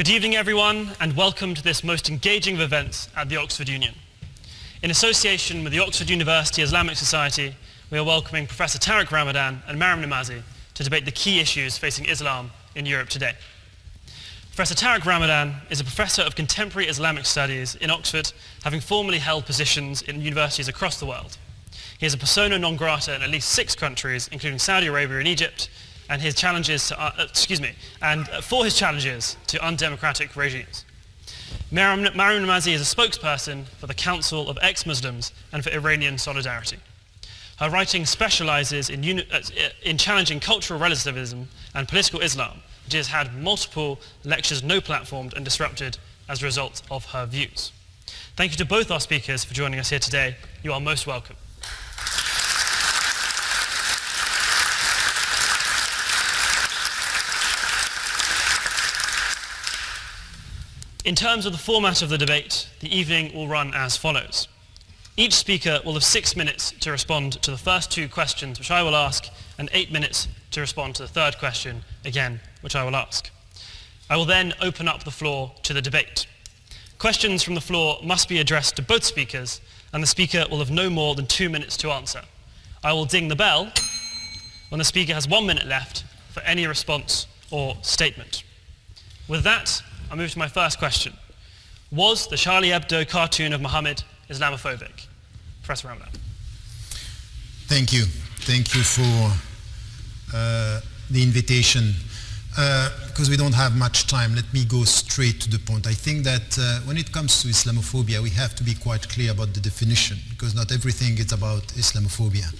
Good evening, everyone, and welcome to this most engaging of events at the Oxford Union. In association with the Oxford University Islamic Society, we are welcoming Professor Tariq Ramadan and Maryam Namazie to debate the key issues facing Islam in Europe today. Professor Tariq Ramadan is a professor of contemporary Islamic studies in Oxford, having formerly held positions in universities across the world. He is a persona non grata in at least 6 countries, including Saudi Arabia and Egypt, and his challenges to, for his challenges to undemocratic regimes. Maryam Namazie is a spokesperson for the Council of Ex-Muslims and for Iranian Solidarity. Her writing specializes in challenging cultural relativism and political Islam, which has had multiple lectures no-platformed and disrupted as a result of her views. Thank you to both our speakers for joining us here today. You are most welcome. In terms of the format of the debate, the evening will run as follows. Each speaker will have 6 minutes to respond to the first 2 questions which I will ask, and 8 minutes to respond to the third question, again, which I will ask. I will then open up the floor to the debate. Questions from the floor must be addressed to both speakers, and the speaker will have no more than 2 minutes to answer. I will ding the bell when the speaker has 1 minute left for any response or statement. With that, I'll move to my first question. Was the Charlie Hebdo cartoon of Muhammad Islamophobic? Professor Ramadan. Thank you. Thank you for the invitation. Because we don't have much time, let me go straight to the point. I think that when it comes to Islamophobia, we have to be quite clear about the definition, because not everything is about Islamophobia.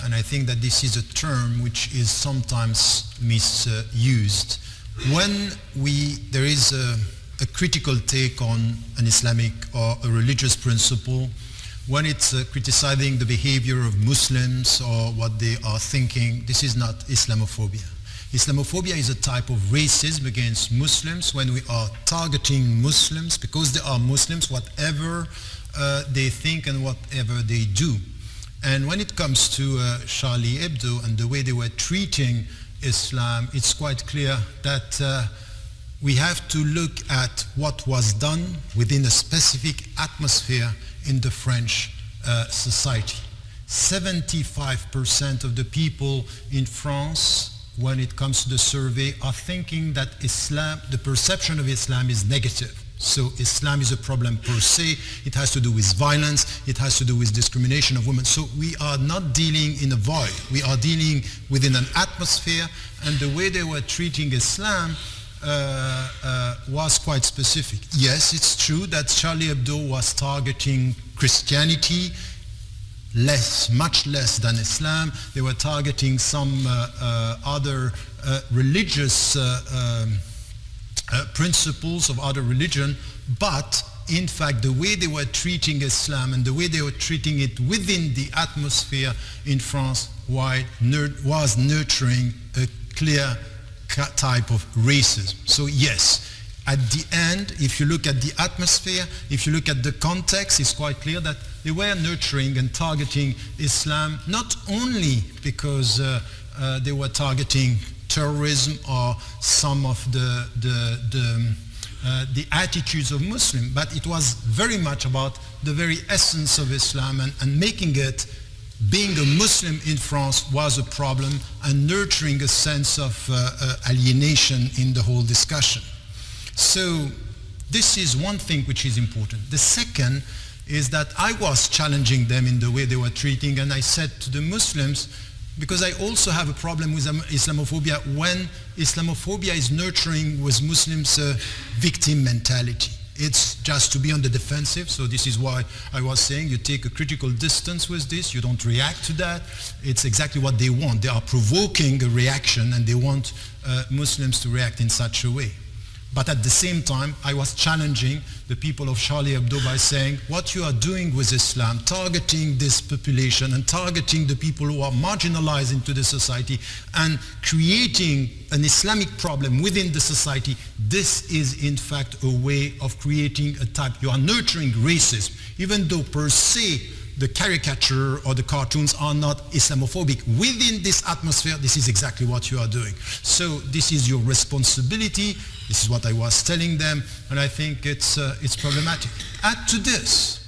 And I think that this is a term which is sometimes misused. When there is a critical take on an Islamic or a religious principle, when it's criticizing the behavior of Muslims or what they are thinking, this is not Islamophobia. Islamophobia is a type of racism against Muslims when we are targeting Muslims because they are Muslims, whatever they think and whatever they do. And when it comes to Charlie Hebdo and the way they were treating Islam, it's quite clear that we have to look at what was done within a specific atmosphere in the French society. 75% of the people in France, when it comes to the survey, are thinking that Islam, the perception of Islam is negative. So Islam is a problem per se. It has to do with violence. It has to do with discrimination of women. So we are not dealing in a void. We are dealing within an atmosphere, and the way they were treating Islam was quite specific. Yes, it's true that Charlie Hebdo was targeting Christianity, much less than Islam. They were targeting some other religious principles of other religion, but in fact the way they were treating Islam and the way they were treating it within the atmosphere in France was nurturing a clear type of racism. So yes, at the end, if you look at the atmosphere, if you look at the context, it's quite clear that they were nurturing and targeting Islam, not only because they were targeting terrorism or some of the attitudes of Muslims, but it was very much about the very essence of Islam, and making it, being a Muslim in France was a problem, and nurturing a sense of alienation in the whole discussion. So this is one thing which is important. The second is that I was challenging them in the way they were treating, and I said to the Muslims, because I also have a problem with Islamophobia when Islamophobia is nurturing with Muslims a victim mentality. It's just to be on the defensive, so this is why I was saying you take a critical distance with this, you don't react to that. It's exactly what they want. They are provoking a reaction, and they want Muslims to react in such a way. But at the same time, I was challenging the people of Charlie Hebdo by saying, what you are doing with Islam, targeting this population and targeting the people who are marginalized into the society and creating an Islamic problem within the society, this is in fact a way of creating a type, you are nurturing racism, even though per se the caricature or the cartoons are not Islamophobic. Within this atmosphere, this is exactly what you are doing. So this is your responsibility. This is what I was telling them, and I think it's problematic. Add to this,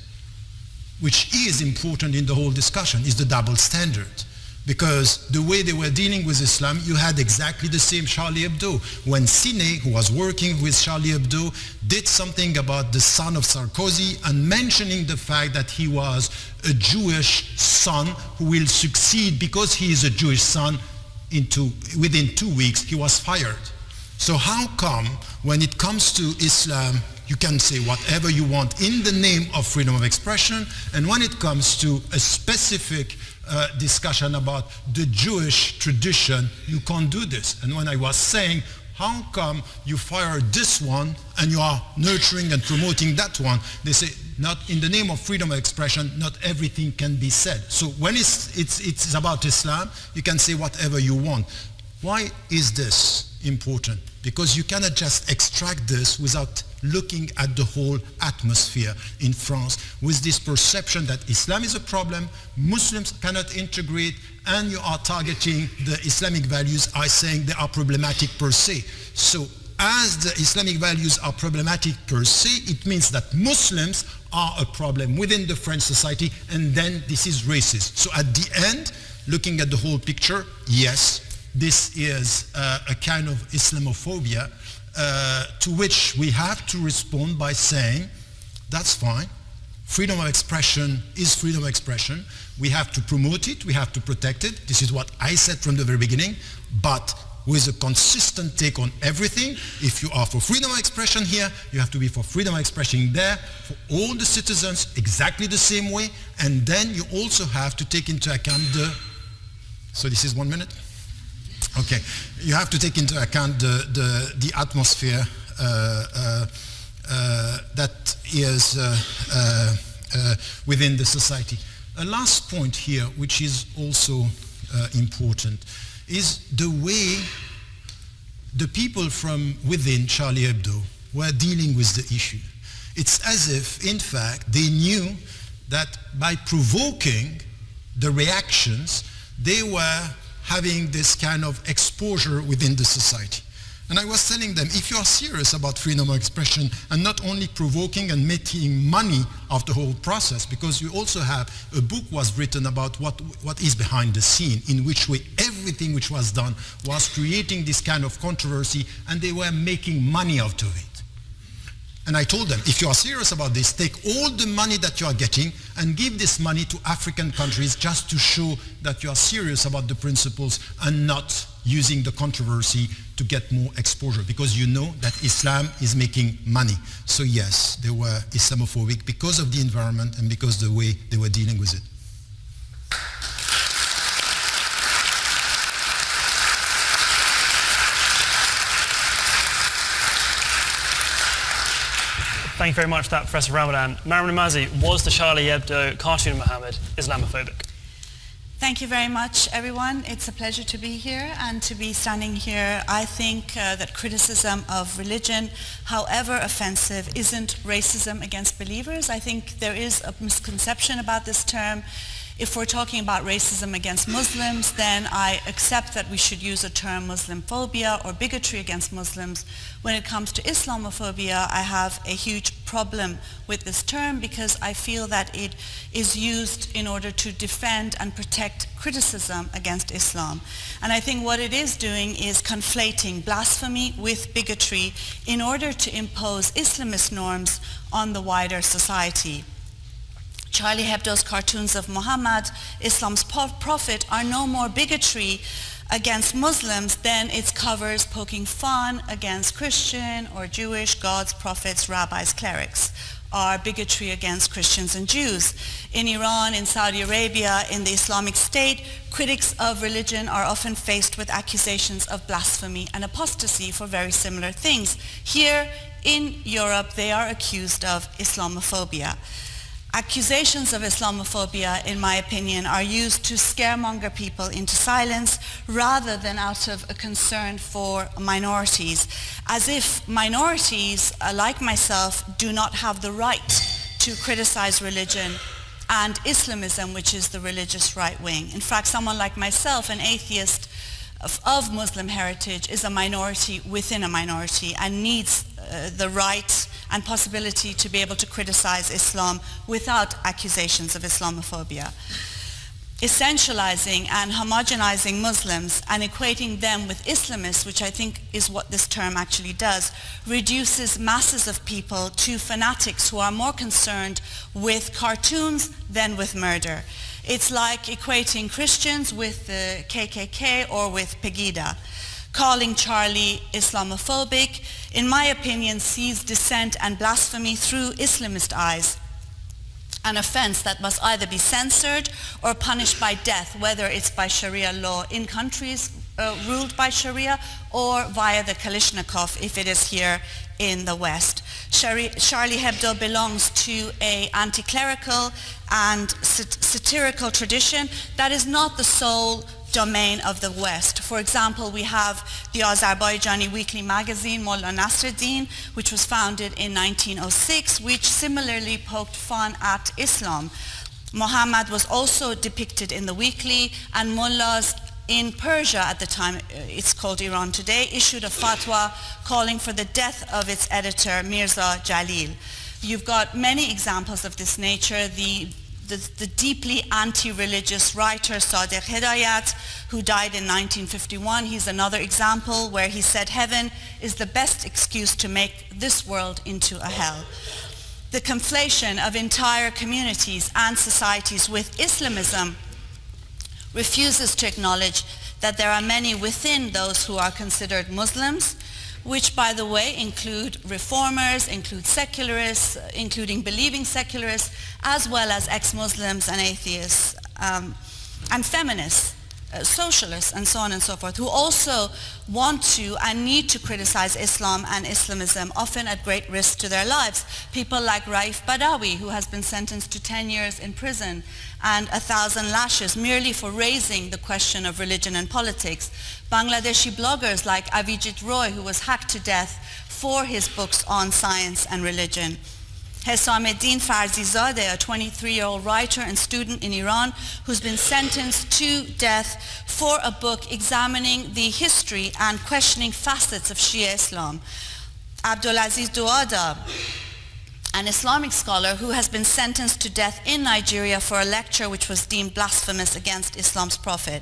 which is important in the whole discussion, is the double standard. Because the way they were dealing with Islam, you had exactly the same Charlie Hebdo. When Sine, who was working with Charlie Hebdo, did something about the son of Sarkozy and mentioning the fact that he was a Jewish son who will succeed because he is a Jewish son, within 2 weeks he was fired. So how come when it comes to Islam, you can say whatever you want in the name of freedom of expression, and when it comes to a specific discussion about the Jewish tradition, you can't do this? And when I was saying, how come you fire this one and you are nurturing and promoting that one, they say, not in the name of freedom of expression, not everything can be said. So when it's about Islam, you can say whatever you want. Why is this important? Because you cannot just extract this without looking at the whole atmosphere in France with this perception that Islam is a problem, Muslims cannot integrate, and you are targeting the Islamic values by saying they are problematic per se. So as the Islamic values are problematic per se, it means that Muslims are a problem within the French society, and then this is racist. So at the end, looking at the whole picture, yes, this is a kind of Islamophobia to which we have to respond by saying, that's fine. Freedom of expression is freedom of expression. We have to promote it. We have to protect it. This is what I said from the very beginning. But with a consistent take on everything, if you are for freedom of expression here, you have to be for freedom of expression there, for all the citizens exactly the same way. And then you also have to take into account so this is 1 minute? Okay, you have to take into account the atmosphere that is within the society. A last point here, which is also important, is the way the people from within Charlie Hebdo were dealing with the issue. It's as if, in fact, they knew that by provoking the reactions, they were having this kind of exposure within the society. And I was telling them, if you are serious about freedom of expression and not only provoking and making money of the whole process, because you also have a book was written about what is behind the scene, in which way everything which was done was creating this kind of controversy, and they were making money out of it. And I told them, if you are serious about this, take all the money that you are getting and give this money to African countries just to show that you are serious about the principles and not using the controversy to get more exposure, because you know that Islam is making money. So yes, they were Islamophobic because of the environment and because of the way they were dealing with it. Thank you very much for that, Professor Ramadan. Maryam Namazie, was the Charlie Hebdo cartoon Muhammad Islamophobic? Thank you very much, everyone. It's a pleasure to be here and to be standing here. I think that criticism of religion, however offensive, isn't racism against believers. I think there is a misconception about this term. If we're talking about racism against Muslims, then I accept that we should use a term Muslimphobia or bigotry against Muslims. When it comes to Islamophobia, I have a huge problem with this term because I feel that it is used in order to defend and protect criticism against Islam. And I think what it is doing is conflating blasphemy with bigotry in order to impose Islamist norms on the wider society. Charlie Hebdo's cartoons of Muhammad, Islam's prophet, are no more bigotry against Muslims than its covers poking fun against Christian or Jewish gods, prophets, rabbis, clerics are bigotry against Christians and Jews. In Iran, in Saudi Arabia, in the Islamic State, critics of religion are often faced with accusations of blasphemy and apostasy for very similar things. Here in Europe, they are accused of Islamophobia. Accusations of Islamophobia, in my opinion, are used to scaremonger people into silence rather than out of a concern for minorities, as if minorities, like myself, do not have the right to criticize religion and Islamism, which is the religious right wing. In fact, someone like myself, an atheist of Muslim heritage, is a minority within a minority and needs the right and possibility to be able to criticize Islam without accusations of Islamophobia. Essentializing and homogenizing Muslims and equating them with Islamists, which I think is what this term actually does, reduces masses of people to fanatics who are more concerned with cartoons than with murder. It's like equating Christians with the KKK or with Pegida. Calling Charlie Islamophobic, in my opinion, sees dissent and blasphemy through Islamist eyes, an offense that must either be censored or punished by death, whether it's by Sharia law in countries ruled by Sharia or via the Kalashnikov if it is here in the West. Charlie Hebdo belongs to an anti-clerical and satirical tradition that is not the sole domain of the West. For example, we have the Azerbaijani weekly magazine Mullah Nasreddin, which was founded in 1906, which similarly poked fun at Islam. Muhammad was also depicted in the weekly, and mullahs in Persia at the time, it's called Iran today, issued a fatwa calling for the death of its editor, Mirza Jalil. You've got many examples of this nature. The deeply anti-religious writer Sadiq Hidayat, who died in 1951, he's another example where he said heaven is the best excuse to make this world into a hell. The conflation of entire communities and societies with Islamism refuses to acknowledge that there are many within those who are considered Muslims, which, by the way, include reformers, include secularists, including believing secularists, as well as ex-Muslims and atheists, and feminists, socialists, and so on and so forth, who also want to and need to criticize Islam and Islamism, often at great risk to their lives. People like Raif Badawi, who has been sentenced to 10 years in prison and 1,000 lashes merely for raising the question of religion and politics. Bangladeshi bloggers like Avijit Roy, who was hacked to death for his books on science and religion. Hesameddin Farzizadeh, a 23-year-old writer and student in Iran, who's been sentenced to death for a book examining the history and questioning facets of Shia Islam. Abdulaziz Douada, an Islamic scholar who has been sentenced to death in Nigeria for a lecture which was deemed blasphemous against Islam's prophet,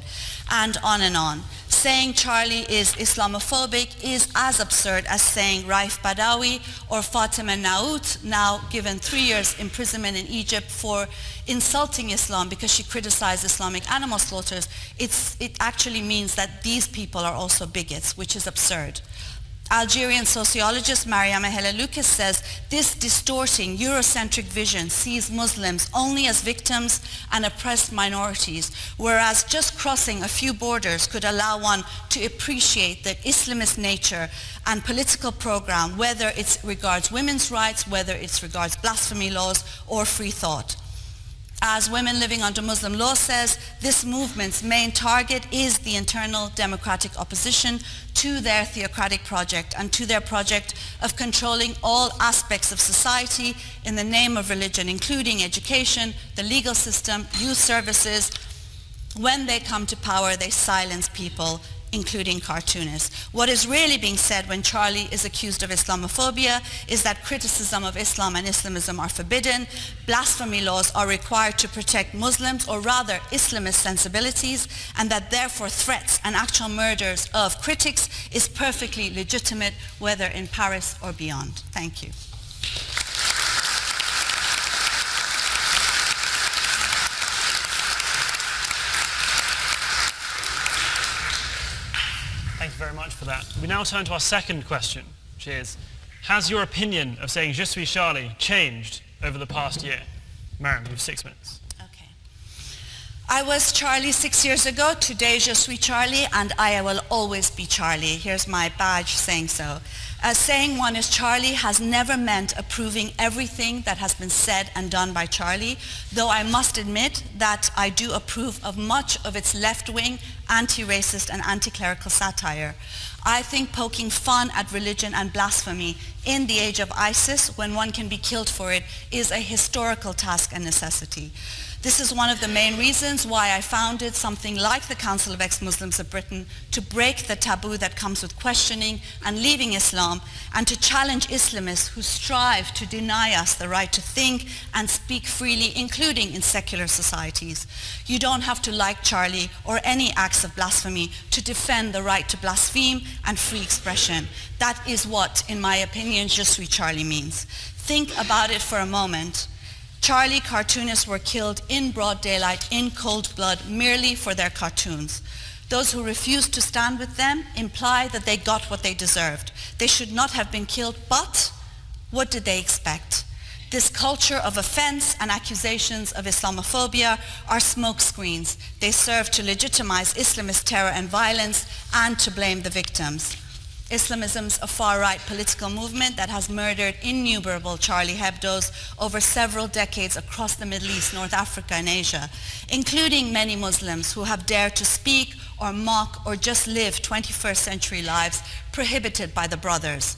and on. Saying Charlie is Islamophobic is as absurd as saying Raif Badawi or Fatima Naout, now given 3 years imprisonment in Egypt for insulting Islam because she criticized Islamic animal slaughters. It actually means that these people are also bigots, which is absurd. Algerian sociologist Maryam says this distorting Eurocentric vision sees Muslims only as victims and oppressed minorities, whereas just crossing a few borders could allow one to appreciate the Islamist nature and political program, whether it regards women's rights, whether it regards blasphemy laws or free thought. As Women Living Under Muslim Law says, this movement's main target is the internal democratic opposition to their theocratic project and to their project of controlling all aspects of society in the name of religion, including education, the legal system, youth services. When they come to power, they silence people, including cartoonists. What is really being said when Charlie is accused of Islamophobia is that criticism of Islam and Islamism are forbidden, blasphemy laws are required to protect Muslims, or rather Islamist sensibilities, and that therefore threats and actual murders of critics is perfectly legitimate, whether in Paris or beyond. Thank you. Thank you very much for that. We now turn to our second question, which is, has your opinion of saying Je suis Charlie changed over the past year? Maryam, you have 6 minutes. Okay. I was Charlie 6 years ago. Today, je suis Charlie, and I will always be Charlie. Here's my badge saying so. Saying one is Charlie has never meant approving everything that has been said and done by Charlie, though I must admit that I do approve of much of its left-wing, anti-racist and anti-clerical satire. I think poking fun at religion and blasphemy in the age of ISIS, when one can be killed for it, is a historical task and necessity. This is one of the main reasons why I founded something like the Council of Ex-Muslims of Britain, to break the taboo that comes with questioning and leaving Islam, and to challenge Islamists who strive to deny us the right to think and speak freely, including in secular societies. You don't have to like Charlie or any acts of blasphemy to defend the right to blaspheme and free expression. That is what, in my opinion, je suis Charlie means. Think about it for a moment. Charlie cartoonists were killed in broad daylight, in cold blood, merely for their cartoons. Those who refused to stand with them imply that they got what they deserved. They should not have been killed, but what did they expect? This culture of offense and accusations of Islamophobia are smokescreens. They serve to legitimize Islamist terror and violence and to blame the victims. Islamism's a far-right political movement that has murdered innumerable Charlie Hebdos over several decades across the Middle East, North Africa, and Asia, including many Muslims who have dared to speak or mock or just live 21st century lives prohibited by the brothers.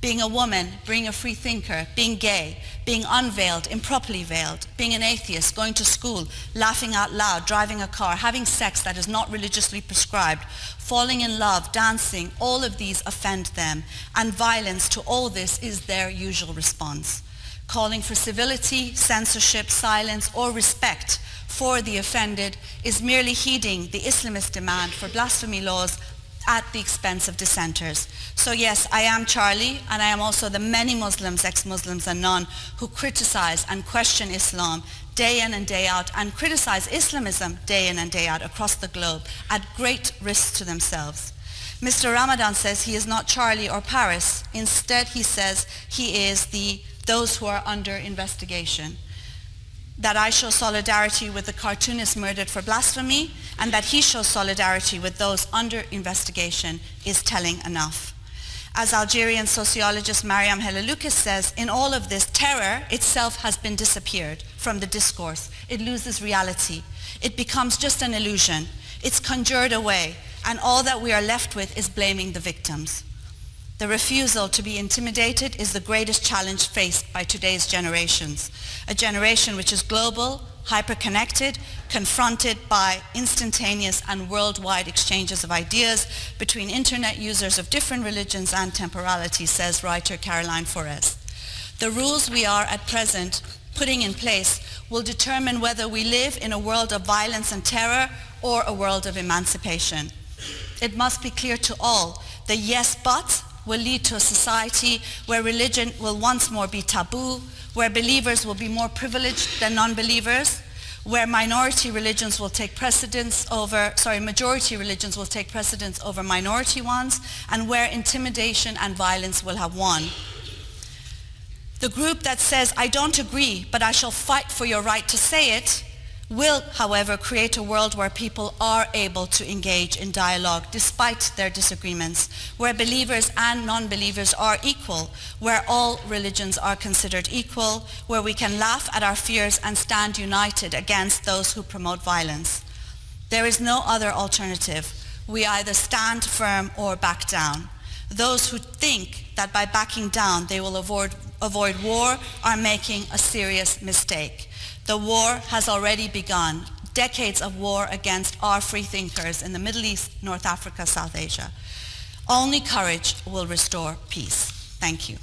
Being a woman, being a free thinker, being gay, being unveiled, improperly veiled, being an atheist, going to school, laughing out loud, driving a car, having sex that is not religiously prescribed, falling in love, dancing, all of these offend them, and violence to all this is their usual response. Calling for civility, censorship, silence, or respect for the offended is merely heeding the Islamist demand for blasphemy laws at the expense of dissenters. So yes, I am Charlie, and I am also the many Muslims, ex-Muslims and none, who criticize and question Islam day in and day out, and criticize Islamism day in and day out across the globe at great risk to themselves. Mr. Ramadan says he is not Charlie or Paris. Instead, he says he is those who are under investigation. That I show solidarity with the cartoonists murdered for blasphemy, and that he shows solidarity with those under investigation is telling enough. As Algerian sociologist Maryam says, in all of this, terror itself has been disappeared from the discourse. It loses reality. It becomes just an illusion. It's conjured away, and all that we are left with is blaming the victims. The refusal to be intimidated is the greatest challenge faced by today's generations, a generation which is global, hyper-connected, confronted by instantaneous and worldwide exchanges of ideas between internet users of different religions and temporalities, says writer Caroline Forrest. The rules we are at present putting in place will determine whether we live in a world of violence and terror or a world of emancipation. It must be clear to all that yes, but will lead to a society where religion will once more be taboo, where believers will be more privileged than non-believers, where majority religions will take precedence over minority ones, and where intimidation and violence will have won. The group that says, I don't agree, but I shall fight for your right to say it, will, however, create a world where people are able to engage in dialogue despite their disagreements, where believers and non-believers are equal, where all religions are considered equal, where we can laugh at our fears and stand united against those who promote violence. There is no other alternative. We either stand firm or back down. Those who think that by backing down they will avoid war are making a serious mistake. The war has already begun. Decades of war against our free thinkers in the Middle East, North Africa, South Asia. Only courage will restore peace. Thank you.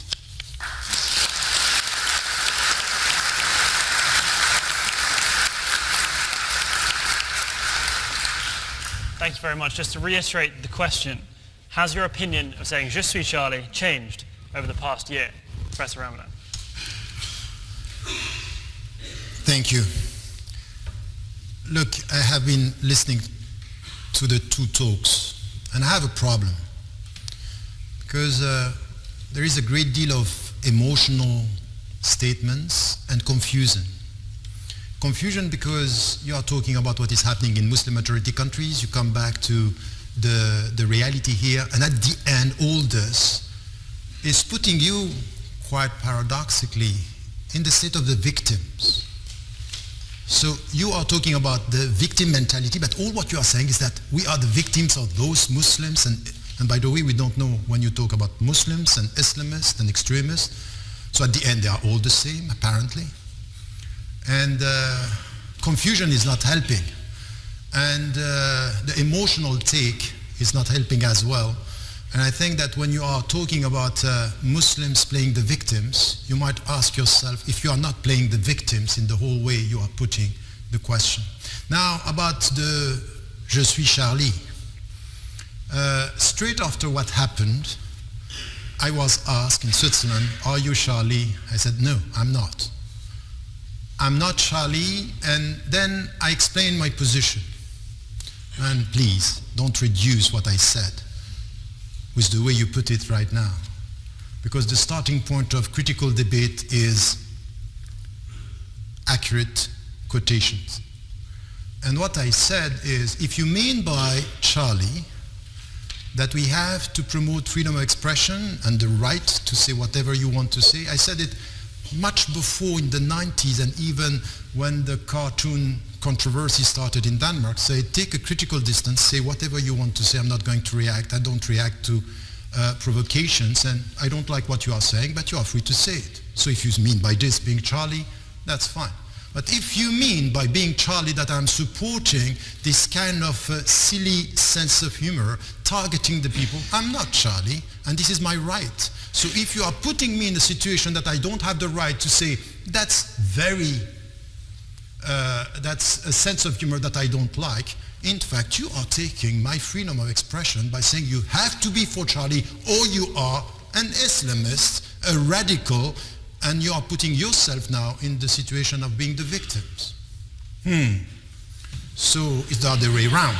Thank you very much. Just to reiterate the question, has your opinion of saying je suis Charlie changed over the past year, Professor Ramadan? Thank you. Look, I have been listening to the two talks, and I have a problem because there is a great deal of emotional statements and confusion. Confusion because you are talking about what is happening in Muslim majority countries. You come back to the reality here, and at the end, all this is putting you quite paradoxically in the state of the victims. So you are talking about the victim mentality, but all what you are saying is that we are the victims of those Muslims, and by the way, we don't know when you talk about Muslims and Islamists and extremists. So at the end, they are all the same, apparently. And confusion is not helping. And the emotional take is not helping as well. And I think that when you are talking about Muslims playing the victims, you might ask yourself if you are not playing the victims in the whole way you are putting the question. Now, about the Je suis Charlie. Straight after what happened, I was asked in Switzerland, are you Charlie? I said, no, I'm not. I'm not Charlie, and then I explained my position. And please, don't reduce what I said with the way you put it right now. Because the starting point of critical debate is accurate quotations. And what I said is, if you mean by Charlie that we have to promote freedom of expression and the right to say whatever you want to say, I said it much before in the 90s, and even when the cartoon controversy started in Denmark, say take a critical distance, say whatever you want to say, I'm not going to react, I don't react to provocations, and I don't like what you are saying, but you are free to say it. So if you mean by this being Charlie, that's fine. But if you mean by being Charlie that I'm supporting this kind of silly sense of humor, targeting the people, I'm not Charlie, and this is my right. So if you are putting me in a situation that I don't have the right to say, that's a sense of humor that I don't like, in fact, you are taking my freedom of expression by saying you have to be for Charlie, or you are an Islamist, a radical, and you are putting yourself now in the situation of being the victims. So it's the other way around.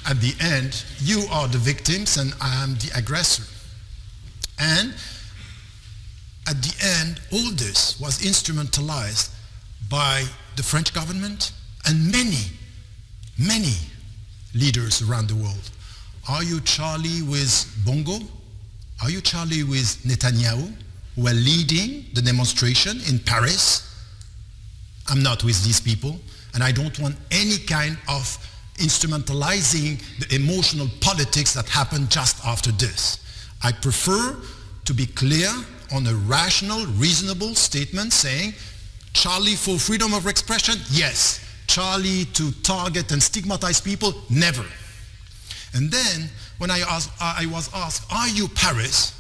At the end, you are the victims and I am the aggressor. And at the end, all this was instrumentalized by the French government and many leaders around the world. Are you Charlie with Bongo? Are you Charlie with Netanyahu, who are leading the demonstration in Paris? I'm not with these people, and I don't want any kind of instrumentalizing the emotional politics that happened just after this. I prefer to be clear on a rational, reasonable statement saying, Charlie for freedom of expression? Yes. Charlie to target and stigmatize people? Never. And then, when I was asked, are you Paris?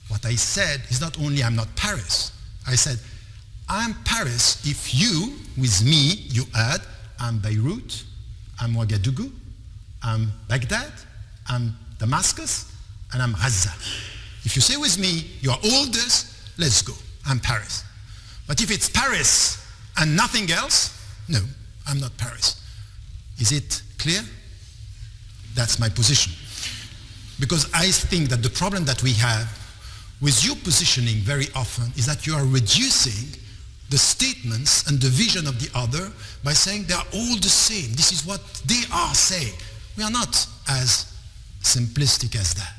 What I said is not only I'm not Paris. I said, I'm Paris if you, with me, you add, I'm Beirut, I'm Ouagadougou, I'm Baghdad, I'm Damascus, and I'm Gaza. If you say with me, you are all this, let's go, I'm Paris. But if it's Paris and nothing else, no, I'm not Paris. Is it clear? That's my position. Because I think that the problem that we have with your positioning very often is that you are reducing the statements and the vision of the other by saying they are all the same. This is what they are saying. We are not as simplistic as that.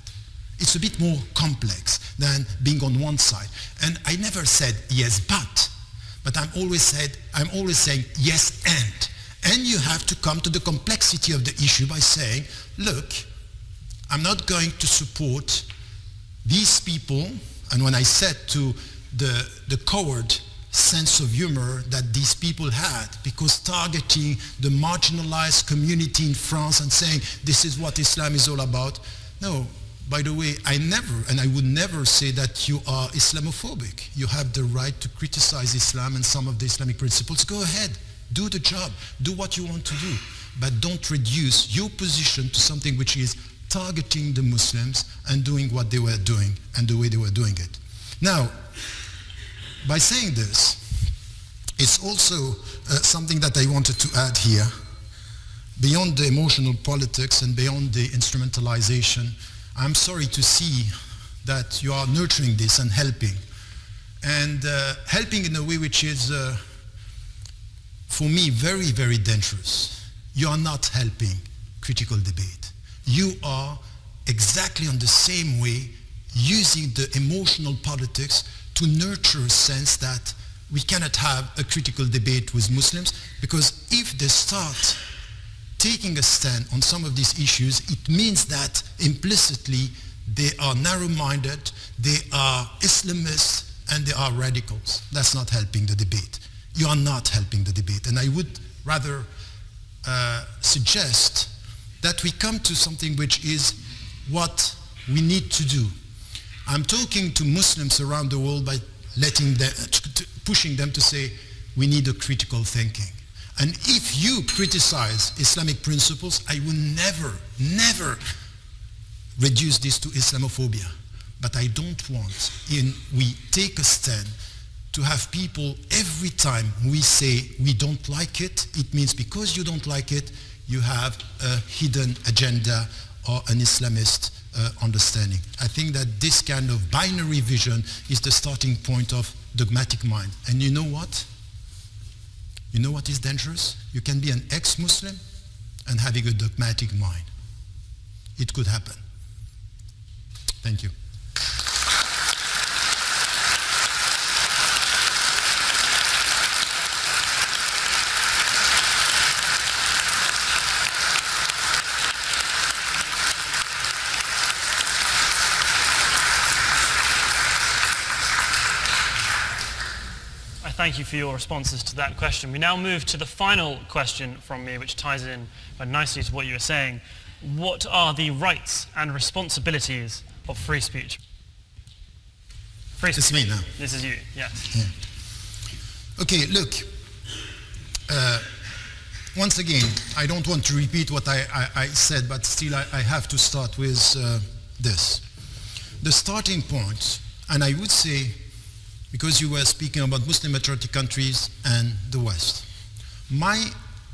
It's a bit more complex than being on one side. And I never said yes, but I'm always saying yes, and. And you have to come to the complexity of the issue by saying, look, I'm not going to support these people, and when I said to the coward sense of humor that these people had, because targeting the marginalized community in France and saying this is what Islam is all about. No, by the way, I never, and I would never say that you are Islamophobic. You have the right to criticize Islam and some of the Islamic principles. Go ahead, do the job, do what you want to do, but don't reduce your position to something which is targeting the Muslims and doing what they were doing and the way they were doing it. Now, by saying this, it's also something that I wanted to add here. Beyond the emotional politics and beyond the instrumentalization, I'm sorry to see that you are nurturing this and helping. And helping in a way which is for me, very, very dangerous. You are not helping critical debate. You are exactly on the same way using the emotional politics to nurture a sense that we cannot have a critical debate with Muslims, because if they start taking a stand on some of these issues, it means that implicitly they are narrow-minded, they are Islamists, and they are radicals. That's not helping the debate. You are not helping the debate. And I would rather suggest that we come to something which is what we need to do. I'm talking to Muslims around the world by pushing them to say, we need a critical thinking. And if you criticize Islamic principles, I will never reduce this to Islamophobia. But I don't want, we take a stand, to have people every time we say we don't like it, it means because you don't like it, you have a hidden agenda or an Islamist understanding. I think that this kind of binary vision is the starting point of dogmatic mind. And you know what? You know what is dangerous? You can be an ex-Muslim and having a dogmatic mind. It could happen. Thank you. Thank you for your responses to that question. We now move to the final question from me, which ties in very nicely to what you were saying. What are the rights and responsibilities of free speech? Free speech. It's me now. This is you, yes. Yeah. Okay, look. Once again, I don't want to repeat what I said, but still I have to start with this. The starting point, and I would say, because you were speaking about Muslim majority countries and the West. My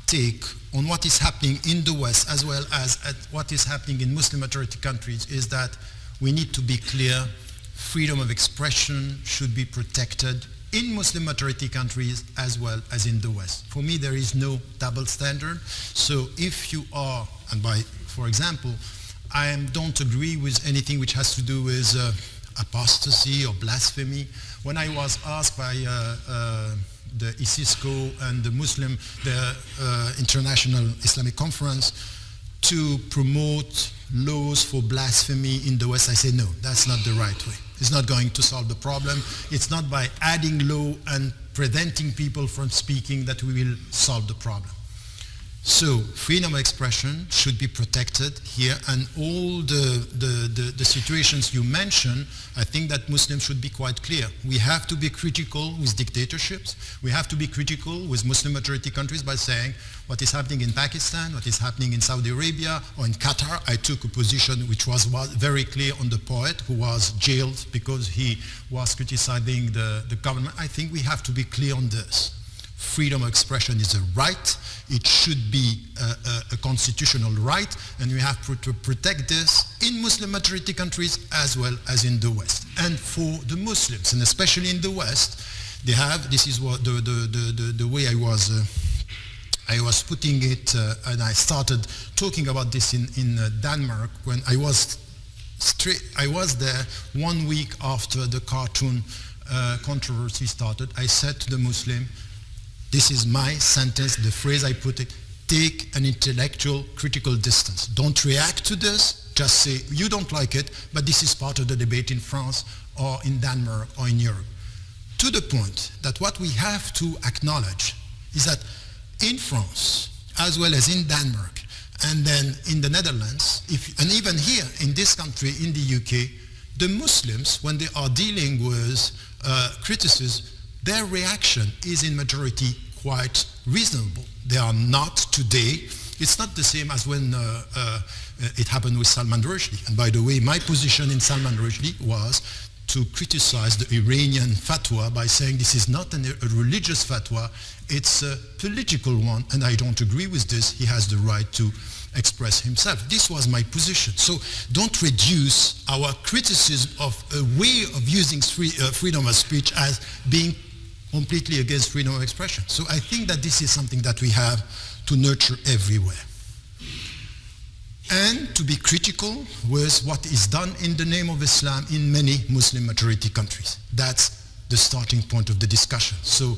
take on what is happening in the West as well as at what is happening in Muslim majority countries is that we need to be clear. Freedom of expression should be protected in Muslim majority countries as well as in the West. For me, there is no double standard. So if you are, and for example, I don't agree with anything which has to do with apostasy or blasphemy. When I was asked by the ISISCO and the International Islamic Conference to promote laws for blasphemy in the West, I said, no, that's not the right way. It's not going to solve the problem. It's not by adding law and preventing people from speaking that we will solve the problem. So freedom of expression should be protected here, and all the situations you mentioned, I think that Muslims should be quite clear. We have to be critical with dictatorships. We have to be critical with Muslim majority countries by saying what is happening in Pakistan, what is happening in Saudi Arabia or in Qatar. I took a position which was very clear on the poet who was jailed because he was criticizing the government. I think we have to be clear on this. Freedom of expression is a right. It should be a constitutional right, and we have to protect this in Muslim majority countries as well as in the West. And for the Muslims, and especially in the West, they have, this is what the way I was putting it, and I started talking about this in Denmark when I was there 1 week after the cartoon controversy started. I said to the Muslim, this is my sentence, the phrase I put it, take an intellectual critical distance. Don't react to this, just say you don't like it, but this is part of the debate in France or in Denmark or in Europe. To the point that what we have to acknowledge is that in France, as well as in Denmark, and then in the Netherlands, and even here in this country, in the UK, the Muslims, when they are dealing with criticism, their reaction is in majority quite reasonable. They are not today. It's not the same as when it happened with Salman Rushdie. And by the way, my position in Salman Rushdie was to criticize the Iranian fatwa by saying this is not a religious fatwa, it's a political one, and I don't agree with this. He has the right to express himself. This was my position. So don't reduce our criticism of a way of using freedom of speech as being completely against freedom of expression. So I think that this is something that we have to nurture everywhere. And to be critical with what is done in the name of Islam in many Muslim majority countries. That's the starting point of the discussion. So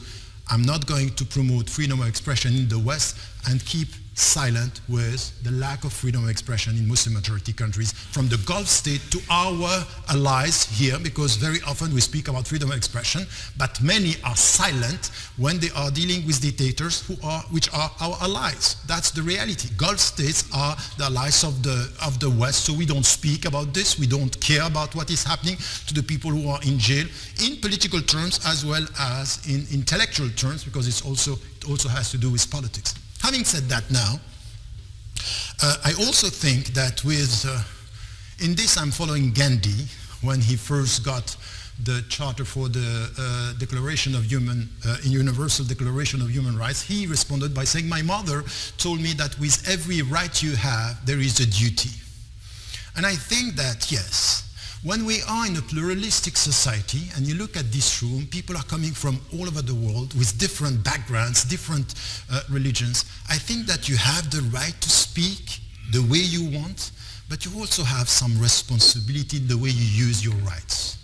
I'm not going to promote freedom of expression in the West and keep silent with the lack of freedom of expression in Muslim majority countries, from the Gulf state to our allies here, because very often we speak about freedom of expression, but many are silent when they are dealing with dictators which are our allies. That's the reality. Gulf states are the allies of the West, so we don't speak about this. We don't care about what is happening to the people who are in jail, in political terms as well as in intellectual terms, because it also has to do with politics. Having said that now, I also think that in this I'm following Gandhi when he first got the Charter for the Universal Declaration of Human Rights. He responded by saying, my mother told me that with every right you have, there is a duty. And I think that, yes, when we are in a pluralistic society, and you look at this room, people are coming from all over the world with different backgrounds, different religions. I think that you have the right to speak the way you want, but you also have some responsibility in the way you use your rights.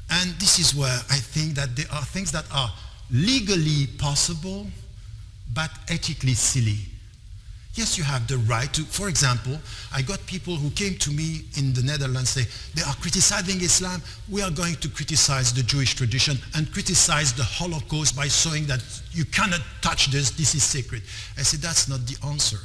And this is where I think that there are things that are legally possible, but ethically silly. Yes, you have the right to, for example, I got people who came to me in the Netherlands say, they are criticizing Islam, we are going to criticize the Jewish tradition and criticize the Holocaust by showing that you cannot touch this is sacred. I said, that's not the answer.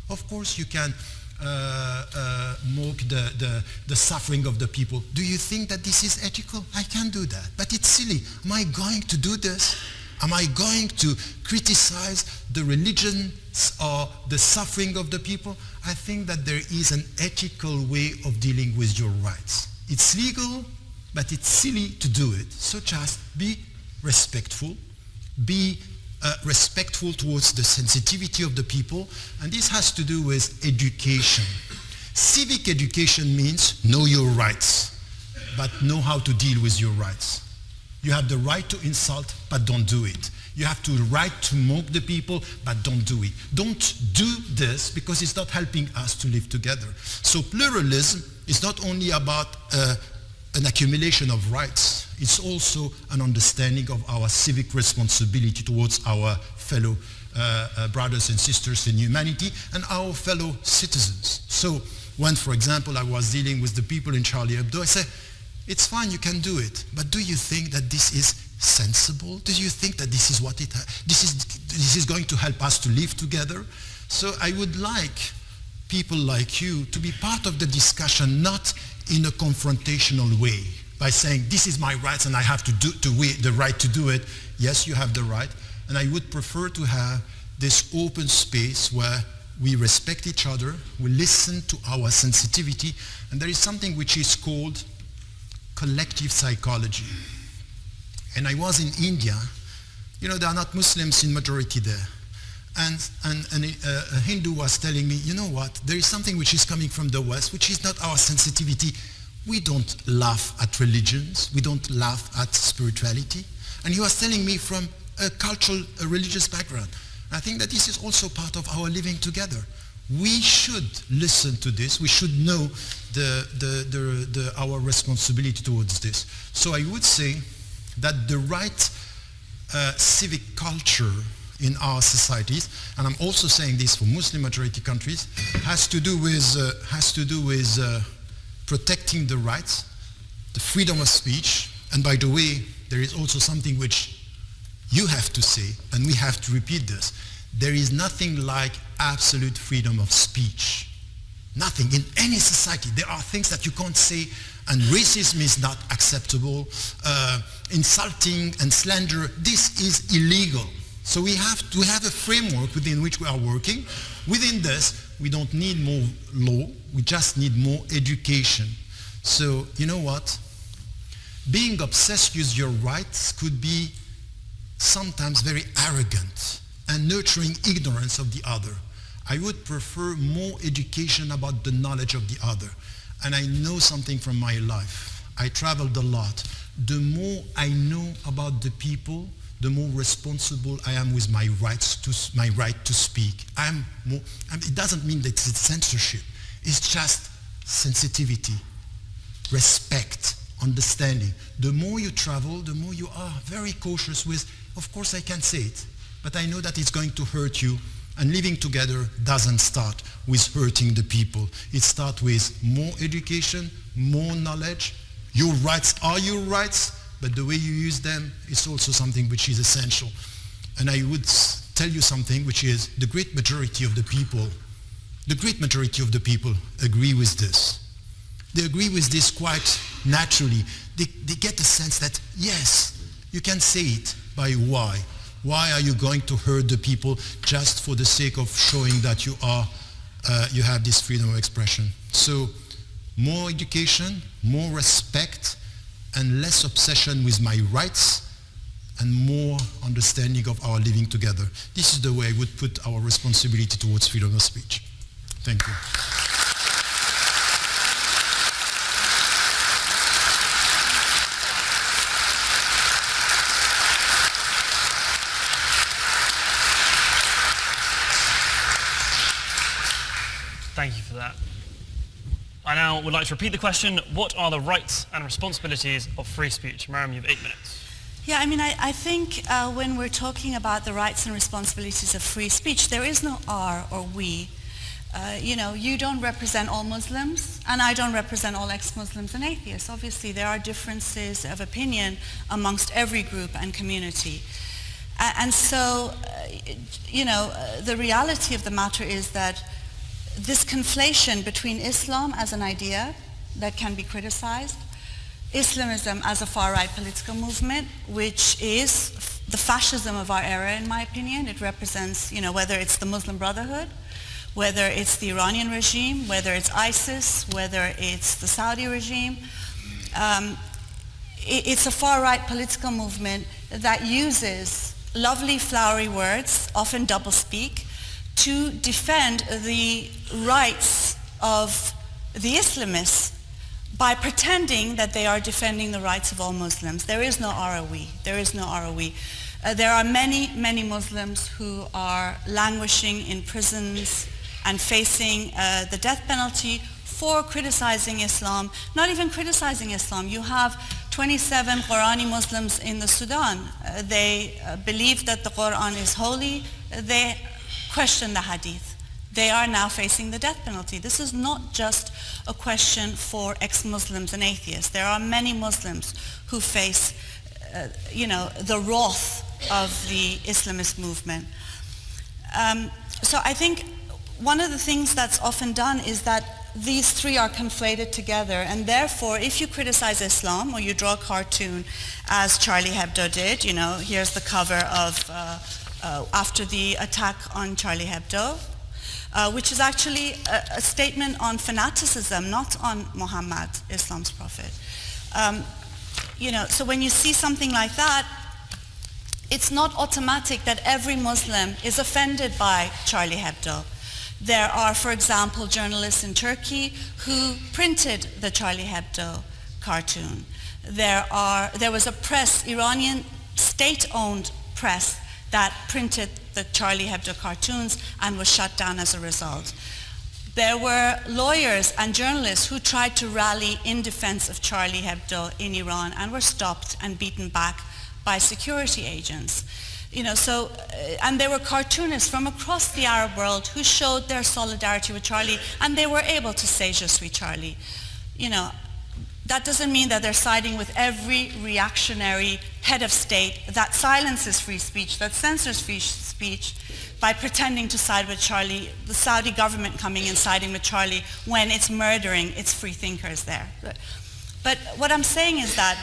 Of course you can mock the suffering of the people. Do you think that this is ethical? I can do that, but it's silly. Am I going to do this? Am I going to criticize the religions or the suffering of the people? I think that there is an ethical way of dealing with your rights. It's legal, but it's silly to do it. So just be respectful, be respectful towards the sensitivity of the people, and this has to do with education. Civic education means know your rights, but know how to deal with your rights. You have the right to insult, but don't do it. You have the right to mock the people, but don't do it. Don't do this because it's not helping us to live together. So pluralism is not only about an accumulation of rights, it's also an understanding of our civic responsibility towards our fellow brothers and sisters in humanity and our fellow citizens. So when, for example, I was dealing with the people in Charlie Hebdo, I said, it's fine, you can do it, but do you think that this is sensible? Do you think that this is this is going to help us to live together? So I would like people like you to be part of the discussion, not in a confrontational way, by saying this is my rights and I have the right to do it. Yes, you have the right, and I would prefer to have this open space where we respect each other, we listen to our sensitivity, and there is something which is called collective psychology. And I was in India. You know, there are not Muslims in majority there. And a Hindu was telling me, you know what, there is something which is coming from the West, which is not our sensitivity. We don't laugh at religions. We don't laugh at spirituality. And he was telling me from a religious background. I think that this is also part of our living together. We should listen to this. We should know our responsibility towards this. So I would say that the right civic culture in our societies, and I'm also saying this for Muslim majority countries, has to do with protecting the rights, the freedom of speech. And by the way, there is also something which you have to say, and we have to repeat this. There is nothing like absolute freedom of speech. Nothing in any society. There are things that you can't say, and racism is not acceptable. Insulting and slander, this is illegal. So we have a framework within which we are working. Within this, we don't need more law, we just need more education. So, you know what? Being obsessed with your rights could be sometimes very arrogant and nurturing ignorance of the other. I would prefer more education about the knowledge of the other. And I know something from my life. I traveled a lot. The more I know about the people, the more responsible I am with my right to speak. It doesn't mean that it's censorship. It's just sensitivity, respect, understanding. The more you travel, the more you are very cautious with, of course I can say it, but I know that it's going to hurt you. And living together doesn't start with hurting the people. It starts with more education, more knowledge. Your rights are your rights, but the way you use them is also something which is essential. And I would tell you something which is the great majority of the people agree with this. They agree with this quite naturally. They get the sense that, yes, you can say it, by why? Why are you going to hurt the people just for the sake of showing that you have this freedom of expression? So more education, more respect, and less obsession with my rights, and more understanding of our living together. This is the way I would put our responsibility towards freedom of speech. Thank you. Thank you for that. I now would like to repeat the question, what are the rights and responsibilities of free speech? Maryam, you have 8 minutes. Yeah, I mean, I think when we're talking about the rights and responsibilities of free speech, there is no R or we. You don't represent all Muslims, and I don't represent all ex-Muslims and atheists. Obviously, there are differences of opinion amongst every group and community. And so, the reality of the matter is that this conflation between Islam as an idea that can be criticized, Islamism as a far-right political movement, which is the fascism of our era, in my opinion. It represents, whether it's the Muslim Brotherhood, whether it's the Iranian regime, whether it's ISIS, whether it's the Saudi regime. It's a far-right political movement that uses lovely, flowery words, often doublespeak, to defend the rights of the Islamists by pretending that they are defending the rights of all Muslims. There is no ROE. There is no ROE. There are many, many Muslims who are languishing in prisons and facing the death penalty for criticizing Islam, not even criticizing Islam. You have 27 Qurani Muslims in the Sudan. They believe that the Quran is holy. They question the hadith. They are now facing the death penalty. This is not just a question for ex-Muslims and atheists. There are many Muslims who face, the wrath of the Islamist movement. So I think one of the things that's often done is that these three are conflated together, and therefore if you criticize Islam or you draw a cartoon as Charlie Hebdo did, here's the cover of after the attack on Charlie Hebdo, which is actually a statement on fanaticism, not on Muhammad, Islam's prophet. So when you see something like that, it's not automatic that every Muslim is offended by Charlie Hebdo. There are, for example, journalists in Turkey who printed the Charlie Hebdo cartoon. There was a Iranian state-owned press that printed the Charlie Hebdo cartoons and was shut down as a result. There were lawyers and journalists who tried to rally in defense of Charlie Hebdo in Iran and were stopped and beaten back by security agents. And there were cartoonists from across the Arab world who showed their solidarity with Charlie, and they were able to say, "Je suis Charlie." That doesn't mean that they're siding with every reactionary head of state that silences free speech, that censors free speech by pretending to side with Charlie, the Saudi government coming and siding with Charlie when it's murdering its free thinkers there. But what I'm saying is that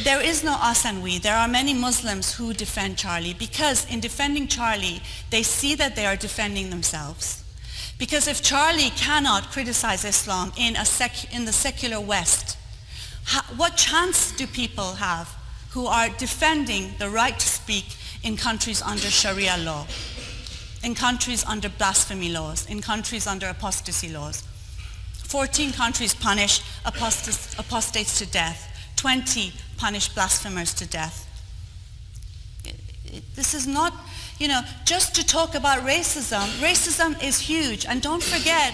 there is no us and we. There are many Muslims who defend Charlie because in defending Charlie, they see that they are defending themselves. Because if Charlie cannot criticize Islam in the secular West, what chance do people have who are defending the right to speak in countries under Sharia law, in countries under blasphemy laws, in countries under apostasy laws? 14 countries punish apostates to death. 20 punish blasphemers to death. This is not, just to talk about racism. Racism is huge. And don't forget,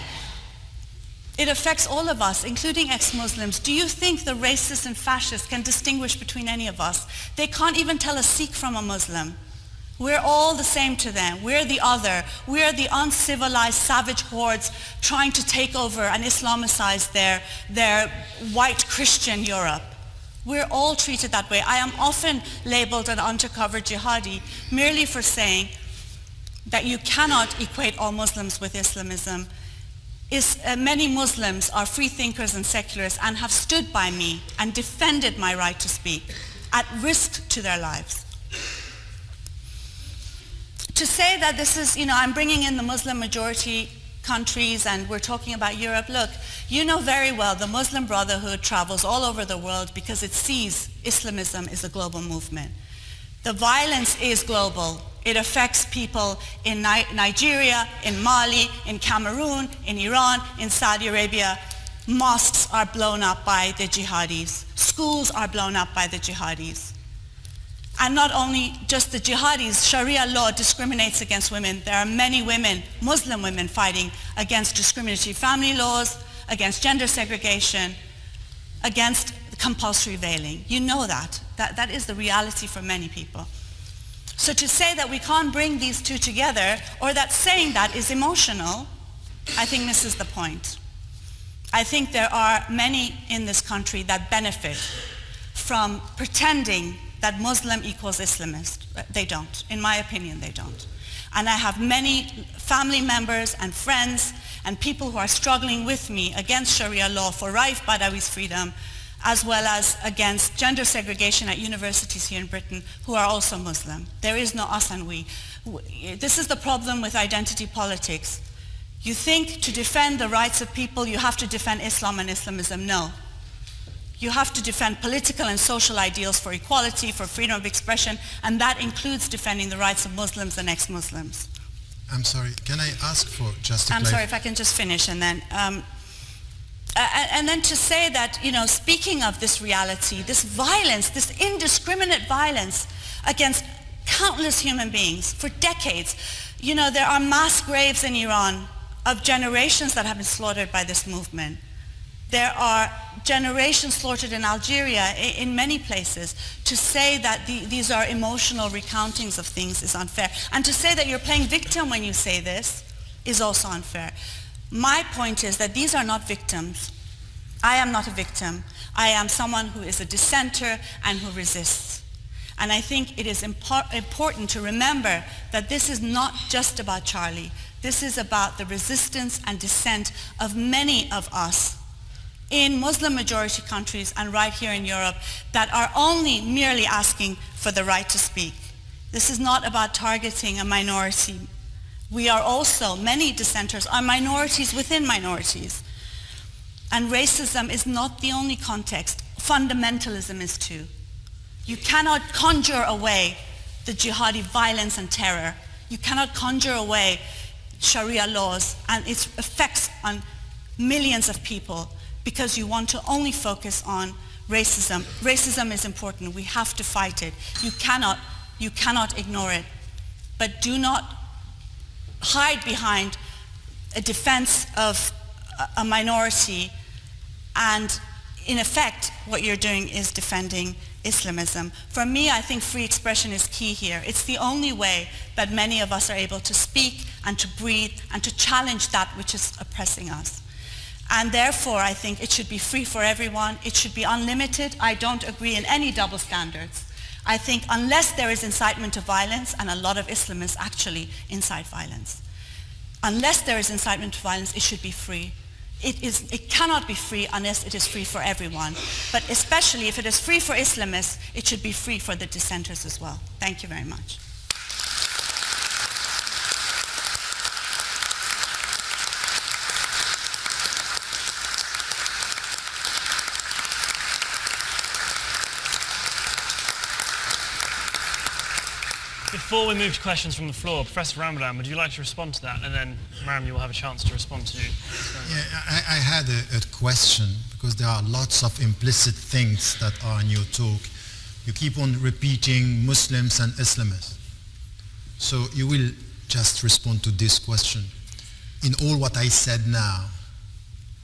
it affects all of us, including ex-Muslims. Do you think the racists and fascists can distinguish between any of us? They can't even tell a Sikh from a Muslim. We're all the same to them. We're the other. We're the uncivilized, savage hordes trying to take over and Islamicize their white Christian Europe. We're all treated that way. I am often labeled an undercover jihadi merely for saying that you cannot equate all Muslims with Islamism. Many Muslims are free thinkers and secularists and have stood by me and defended my right to speak at risk to their lives. To say that this is, I'm bringing in the Muslim majority countries and we're talking about Europe. Look, you know very well the Muslim Brotherhood travels all over the world because it sees Islamism is a global movement. The violence is global. It affects people in Nigeria, in Mali, in Cameroon, in Iran, in Saudi Arabia. Mosques are blown up by the jihadis. Schools are blown up by the jihadis. And not only just the jihadis, Sharia law discriminates against women. There are many women, Muslim women, fighting against discriminatory family laws, against gender segregation, against compulsory veiling. You know that. That is the reality for many people. So to say that we can't bring these two together, or that saying that is emotional, I think misses the point. I think there are many in this country that benefit from pretending that Muslim equals Islamist. They don't. In my opinion, they don't. And I have many family members and friends and people who are struggling with me against Sharia law for Raif Badawi's freedom, as well as against gender segregation at universities here in Britain, who are also Muslim. There is no us and we. This is the problem with identity politics. You think to defend the rights of people, you have to defend Islam and Islamism. No. You have to defend political and social ideals for equality, for freedom of expression, and that includes defending the rights of Muslims and ex-Muslims. I'm sorry, can I ask for just a I'm sorry, if I can just finish and then... And then to say that, speaking of this reality, this violence, this indiscriminate violence against countless human beings for decades, there are mass graves in Iran of generations that have been slaughtered by this movement. There are generations slaughtered in Algeria, in many places. To say that these are emotional recountings of things is unfair. And to say that you're playing victim when you say this is also unfair. My point is that these are not victims. I am not a victim. I am someone who is a dissenter and who resists. And I think it is important to remember that this is not just about Charlie. This is about the resistance and dissent of many of us in Muslim majority countries and right here in Europe that are only merely asking for the right to speak. This is not about targeting a minority. We are also, many dissenters are minorities within minorities. And racism is not the only context. Fundamentalism is too. You cannot conjure away the jihadi violence and terror. You cannot conjure away Sharia laws and its effects on millions of people because you want to only focus on racism. Racism is important. We have to fight it. You cannot ignore it. But do not hide behind a defense of a minority, and in effect what you're doing is defending Islamism. For me, I think free expression is key here. It's the only way that many of us are able to speak and to breathe and to challenge that which is oppressing us. And therefore, I think it should be free for everyone. It should be unlimited. I don't agree in any double standards. I think unless there is incitement to violence, and a lot of Islamists actually incite violence, unless there is incitement to violence, it should be free. It cannot be free unless it is free for everyone. But especially if it is free for Islamists, it should be free for the dissenters as well. Thank you very much. Before we move to questions from the floor, Professor Ramadan, would you like to respond to that? And then, Maryam, you will have a chance to respond to you. Yeah, I had a question, because there are lots of implicit things that are in your talk. You keep on repeating Muslims and Islamists. So you will just respond to this question. In all what I said now,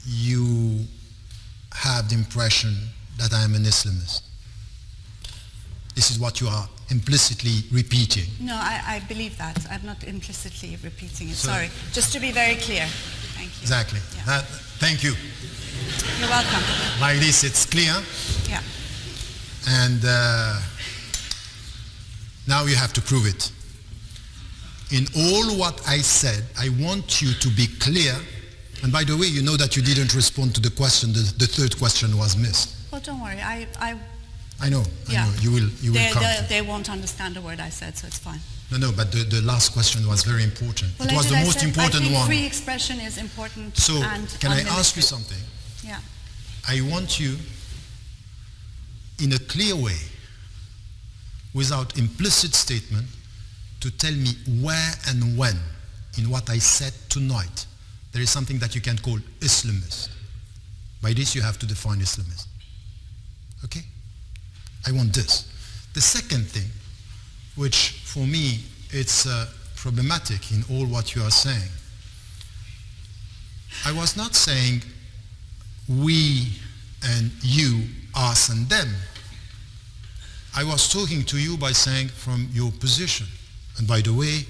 you have the impression that I am an Islamist. This is what you are implicitly repeating. No, I believe that. I'm not implicitly repeating it. So- Sorry. Just to be very clear. Thank you. Exactly. Yeah. Thank you. You're welcome. Like this, it's clear. Yeah. And now you have to prove it. In all what I said, I want you to be clear. And by the way, you know that you didn't respond to the question. The third question was missed. Well, don't worry. I I know. You will come. they won't understand a word I said, so it's fine. No, but the last question was very important. Well, It was the most important I think one. free expression is important. So, and can I unlimited. ask you something? Yeah. I want you, in a clear way, without implicit statement, to tell me where and when, in what I said tonight, there is something that you can call Islamist. By this you have to define Islamist. Okay? I want this. The second thing, which for me it's problematic in all what you are saying, I was not saying we and you, us and them. I was talking to you by saying from your position. And by the way,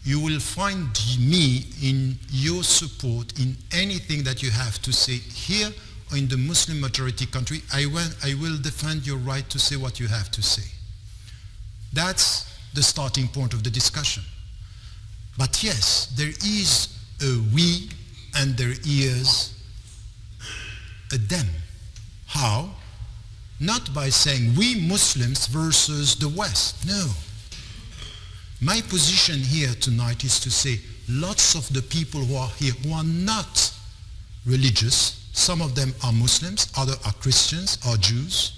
you will find me in your support in anything that you have to say here or in the Muslim majority country. I will defend your right to say what you have to say. That's the starting point of the discussion. But yes, there is a we and there is a them. How? Not by saying we Muslims versus the West. No. My position here tonight is to say lots of the people who are here who are not religious, some of them are Muslims, others are Christians or Jews,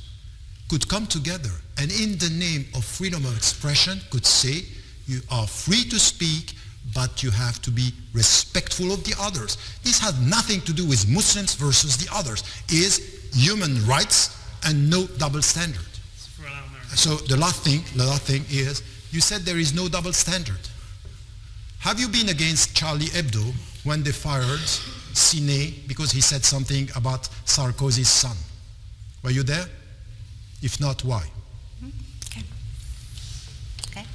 could come together and in the name of freedom of expression could say you are free to speak, but you have to be respectful of the others. This has nothing to do with Muslims versus the others. It is human rights and no double standard. So the last thing is, you said there is no double standard. Have you been against Charlie Hebdo when they fired Cine because he said something about Sarkozy's son? Were you there? If not, why? Okay.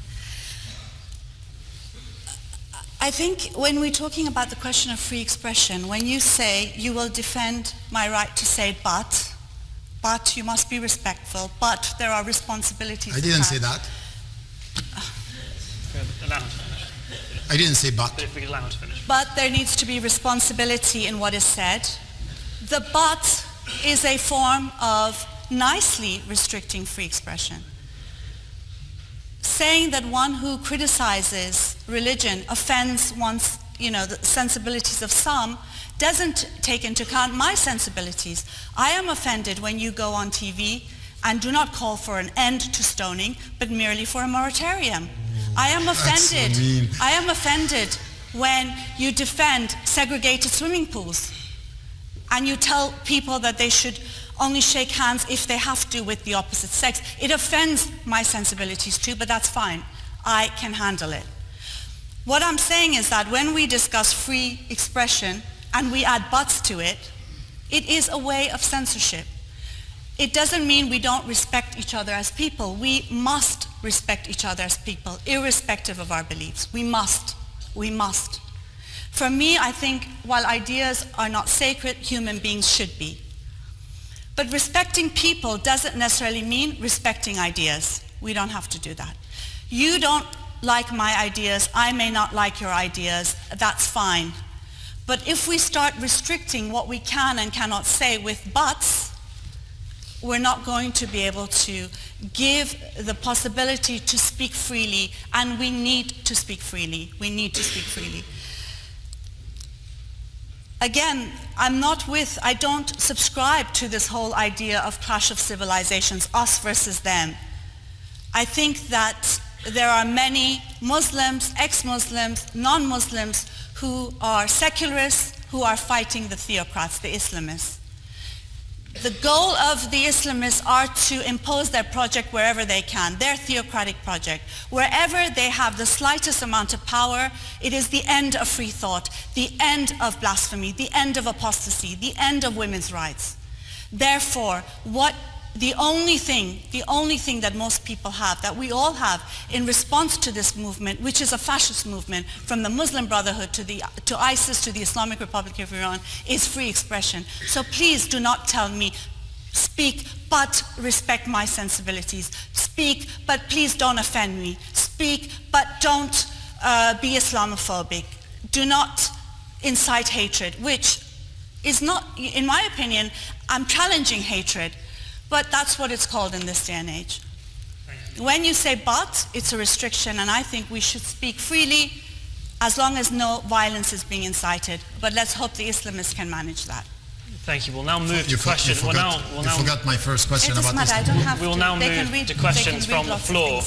I think when we're talking about the question of free expression, when you say you will defend my right to say but you must be respectful, but there are responsibilities. I didn't say that. Allow him to finish. I didn't say but. But if we could allow him to finish. But there needs to be responsibility in what is said. The but is a form of nicely restricting free expression. Saying that one who criticizes religion offends one's, the sensibilities of some doesn't take into account my sensibilities. I am offended when you go on TV and do not call for an end to stoning, but merely for a moratorium. I am offended. So mean. I am offended when you defend segregated swimming pools and you tell people that they should only shake hands if they have to with the opposite sex. It offends my sensibilities too, but that's fine. I can handle it. What I'm saying is that when we discuss free expression and we add buts to it, it is a way of censorship. It doesn't mean we don't respect each other as people. We must respect each other as people, irrespective of our beliefs. We must. We must. For me, I think while ideas are not sacred, human beings should be. But respecting people doesn't necessarily mean respecting ideas. We don't have to do that. You don't like my ideas, I may not like your ideas, that's fine. But if we start restricting what we can and cannot say with buts, we're not going to be able to give the possibility to speak freely, and we need to speak freely. We need to speak freely. Again, I don't subscribe to this whole idea of clash of civilizations, us versus them. I think that there are many Muslims, ex-Muslims, non-Muslims who are secularists, who are fighting the theocrats, the Islamists. The goal of the Islamists are to impose their project wherever they can, their theocratic project. Wherever they have the slightest amount of power, it is the end of free thought, the end of blasphemy, the end of apostasy, the end of women's rights. Therefore, the only thing that most people have, that we all have in response to this movement, which is a fascist movement from the Muslim Brotherhood to ISIS to the Islamic Republic of Iran, is free expression. So please do not tell me, speak but respect my sensibilities. Speak but please don't offend me. Speak but don't be Islamophobic. Do not incite hatred, which is not, in my opinion, I'm challenging hatred. But that's what it's called in this day and age. When you say but, it's a restriction, and I think we should speak freely as long as no violence is being incited. But let's hope the Islamists can manage that. Thank you. We'll now move to questions. You forgot my first question about Islam. I don't have we will now move to questions from the floor,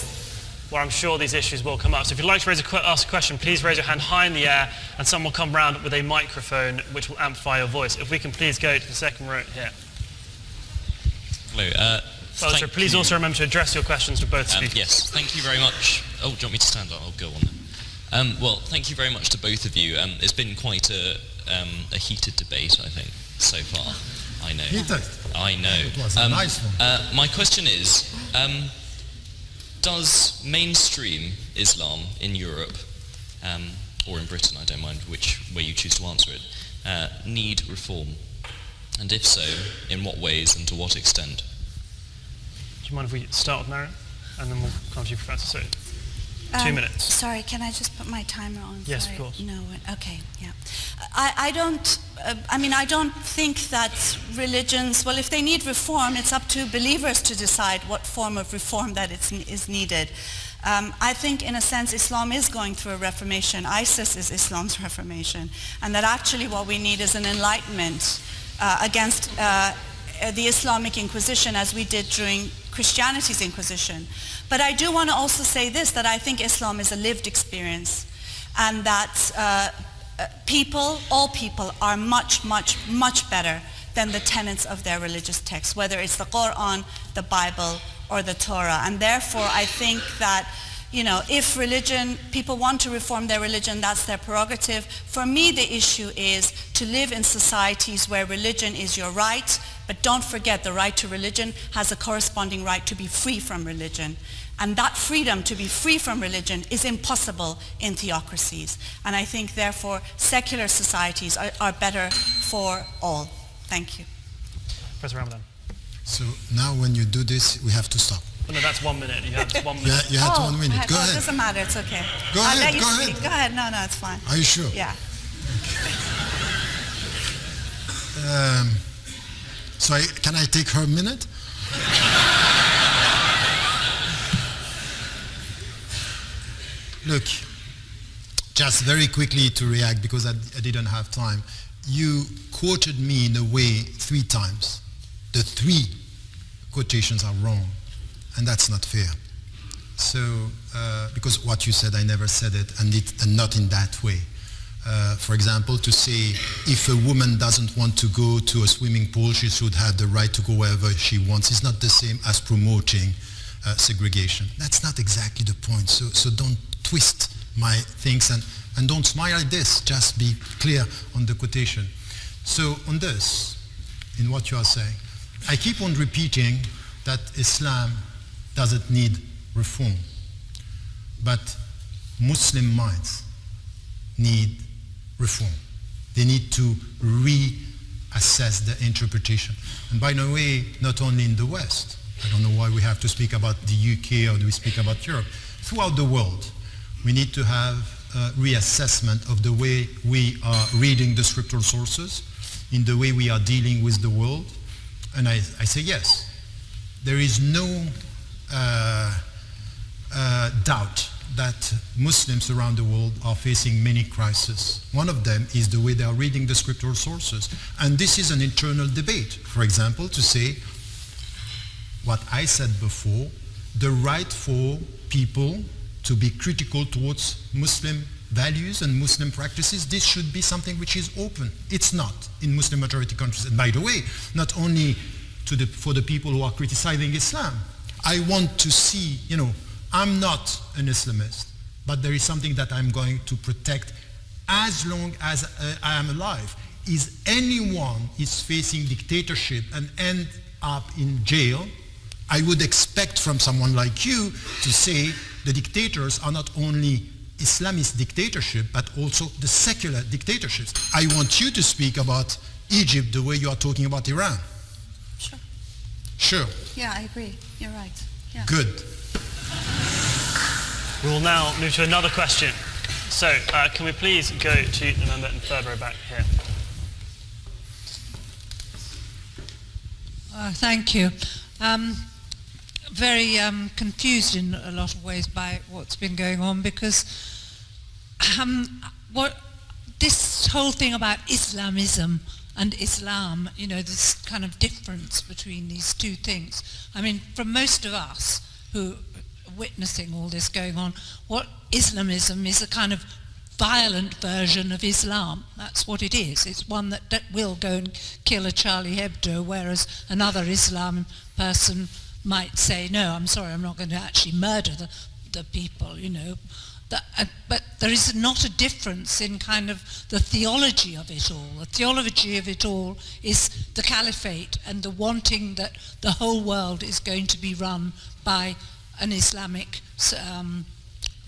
where I'm sure these issues will come up. So if you'd like to ask a question, please raise your hand high in the air, and someone will come round with a microphone which will amplify your voice. If we can please go to the second row here. Hello. Please also remember to address your questions to both speakers. Yes, thank you very much. Oh, do you want me to stand up? I'll go on then. Well, thank you very much to both of you. It's been quite a heated debate, I think, so far. I know. Heated? I know. It was a nice one. My question is, does mainstream Islam in Europe, or in Britain, I don't mind which way you choose to answer it, need reform? And if so, in what ways and to what extent? Do you mind if we start with Maryam, and then we'll come to you, Professor? So, 2 minutes. Sorry, can I just put my timer on? Yes, Sorry. of course. No, okay, yeah. I don't think that religions, well, if they need reform, it's up to believers to decide what form of reform that is needed. I think, in a sense, Islam is going through a reformation. ISIS is Islam's reformation. And that actually what we need is an enlightenment against the Islamic Inquisition, as we did during Christianity's Inquisition. But I do want to also say this, that I think Islam is a lived experience, and that all people are much, much, much better than the tenets of their religious texts, whether it's the Quran, the Bible, or the Torah. And therefore, I think that, if people want to reform their religion, that's their prerogative. For me, the issue is to live in societies where religion is your right, but don't forget the right to religion has a corresponding right to be free from religion. And that freedom to be free from religion is impossible in theocracies. And I think, therefore, secular societies are better for all. Thank you. Professor Ramadan. So now when you do this, we have to stop. Oh, no, that's 1 minute. You have 1 minute. You had 1 minute. Go ahead. It doesn't matter. It's okay. Go I'll let ahead. you Go speak. ahead. Go ahead. No, it's fine. Are you sure? Yeah. So can I take her minute? Look, just very quickly to react, because I didn't have time. You quoted me in a way 3 times. The 3 quotations are wrong, and that's not fair. So, because what you said, I never said it, and not in that way. For example, to say if a woman doesn't want to go to a swimming pool, she should have the right to go wherever she wants, is not the same as promoting segregation. That's not exactly the point. So don't twist my things and don't smile at this. Just be clear on the quotation. So on this, in what you are saying, I keep on repeating that Islam doesn't need reform, but Muslim minds need reform. They need to reassess the interpretation. And by the way, not only in the West, I don't know why we have to speak about the UK or do we speak about Europe. Throughout the world, we need to have a reassessment of the way we are reading the scriptural sources, in the way we are dealing with the world. And I say yes, there is no doubt that Muslims around the world are facing many crises. One of them is the way they are reading the scriptural sources. And this is an internal debate. For example, to say what I said before, the right for people to be critical towards Muslim values and Muslim practices, this should be something which is open. It's not in Muslim majority countries. And by the way, not only for the people who are criticizing Islam. I want to see, I'm not an Islamist, but there is something that I'm going to protect as long as I am alive. Is anyone is facing dictatorship and end up in jail, I would expect from someone like you to say the dictators are not only Islamist dictatorship, but also the secular dictatorships. I want you to speak about Egypt the way you are talking about Iran. Sure. Sure. Yeah, I agree. You're right. Yeah. Good. We will now move to another question. So, can we please go to the member in the third row back here? Thank you. Very confused in a lot of ways by what's been going on, because this whole thing about Islamism and Islam, this kind of difference between these two things. I mean, for most of us who are witnessing all this going on, what Islamism is a kind of violent version of Islam. That's what it is. It's one that will go and kill a Charlie Hebdo, whereas another Islam person might say, no, I'm sorry, I'm not going to actually murder the people, but there is not a difference in kind of the theology of it all. The theology of it all is the caliphate and the wanting that the whole world is going to be run by an Islamic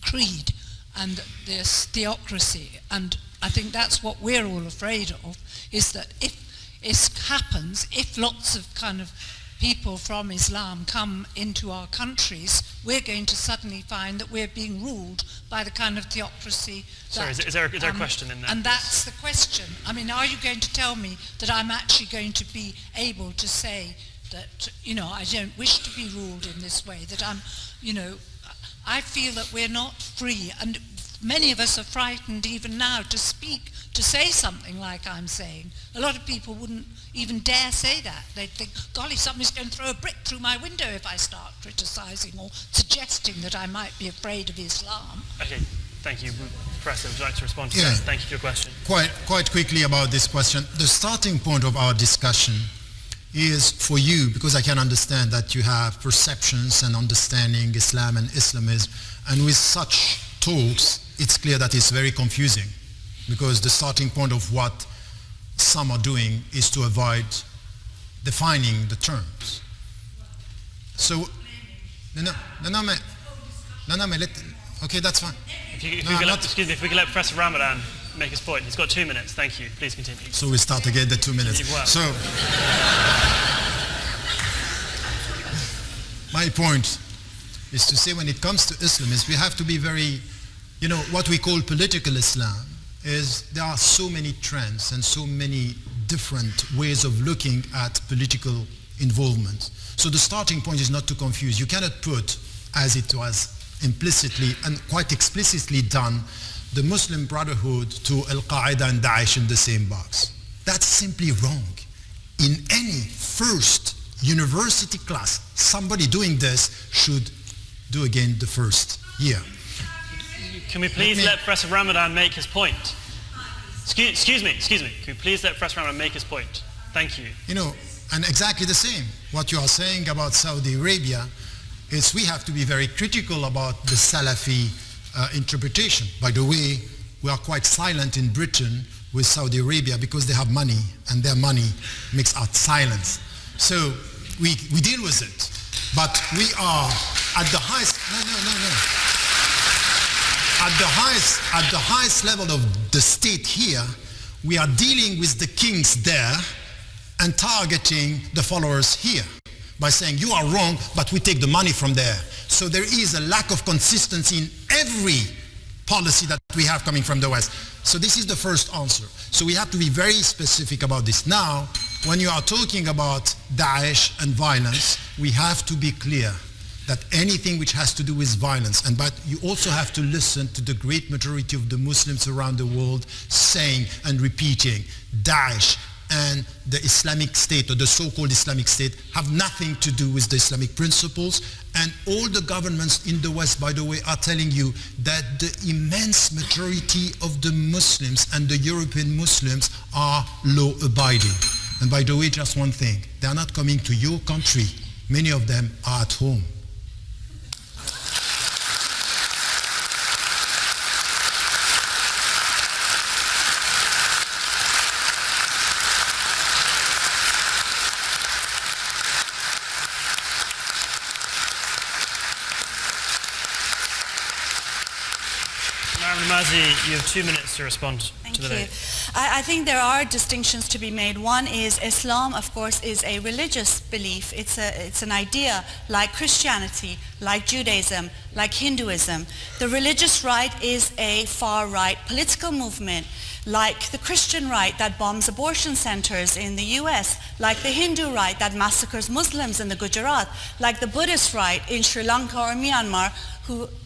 creed and this theocracy. And I think that's what we're all afraid of, is that if it happens, if lots of kind of people from Islam come into our countries, we're going to suddenly find that we're being ruled by the kind of theocracy that... Sorry, is there a question in there? And that's the question. I mean, are you going to tell me that I'm actually going to be able to say that, I don't wish to be ruled in this way, that I'm, I feel that we're not free, and many of us are frightened even now to speak, to say something like I'm saying. A lot of people wouldn't even dare say that. They'd think, golly, somebody's going to throw a brick through my window if I start criticizing or suggesting that I might be afraid of Islam. Okay, thank you. Professor, would you like to respond to Yeah. that? Thank you for your question. Quite quickly about this question. The starting point of our discussion is for you, because I can understand that you have perceptions and understanding Islam and Islamism, and with such talks, it's clear that it's very confusing, because the starting point of what some are doing is to avoid defining the terms. So, okay, that's fine. If we could let Professor Ramadan make his point. He's got 2 minutes. Thank you. Please continue. So we start again the 2 minutes. So, my point is to say, when it comes to Islamism, we have to be very, what we call political Islam is there are so many trends and so many different ways of looking at political involvement. So the starting point is not to confuse. You cannot put, as it was implicitly and quite explicitly done, the Muslim Brotherhood to Al-Qaeda and Daesh in the same box. That's simply wrong. In any first university class, somebody doing this should do again the first year. Can we please let Professor Ramadan make his point? Excuse me. Can we please let Professor Ramadan make his point? Thank you. And exactly the same. What you are saying about Saudi Arabia is we have to be very critical about the Salafi interpretation. By the way, we are quite silent in Britain with Saudi Arabia because they have money, and their money makes us silence. So we deal with it. But we are at the highest... No. At the highest level of the state here, we are dealing with the kings there and targeting the followers here by saying, you are wrong, but we take the money from there. So there is a lack of consistency in every policy that we have coming from the West. So this is the first answer. So we have to be very specific about this. Now, when you are talking about Daesh and violence, we have to be clear that anything which has to do with violence, but you also have to listen to the great majority of the Muslims around the world saying and repeating, Daesh and the Islamic State, or the so-called Islamic State, have nothing to do with the Islamic principles. And all the governments in the West, by the way, are telling you that the immense majority of the Muslims and the European Muslims are law-abiding. And by the way, just one thing, they are not coming to your country. Many of them are at home. Namazie, you have 2 minutes to respond to the debate. I think there are distinctions to be made. One is Islam, of course, is a religious belief. It's an idea like Christianity, like Judaism, like Hinduism. The religious right is a far-right political movement, like the Christian right that bombs abortion centers in the US, like the Hindu right that massacres Muslims in the Gujarat, like the Buddhist right in Sri Lanka or Myanmar,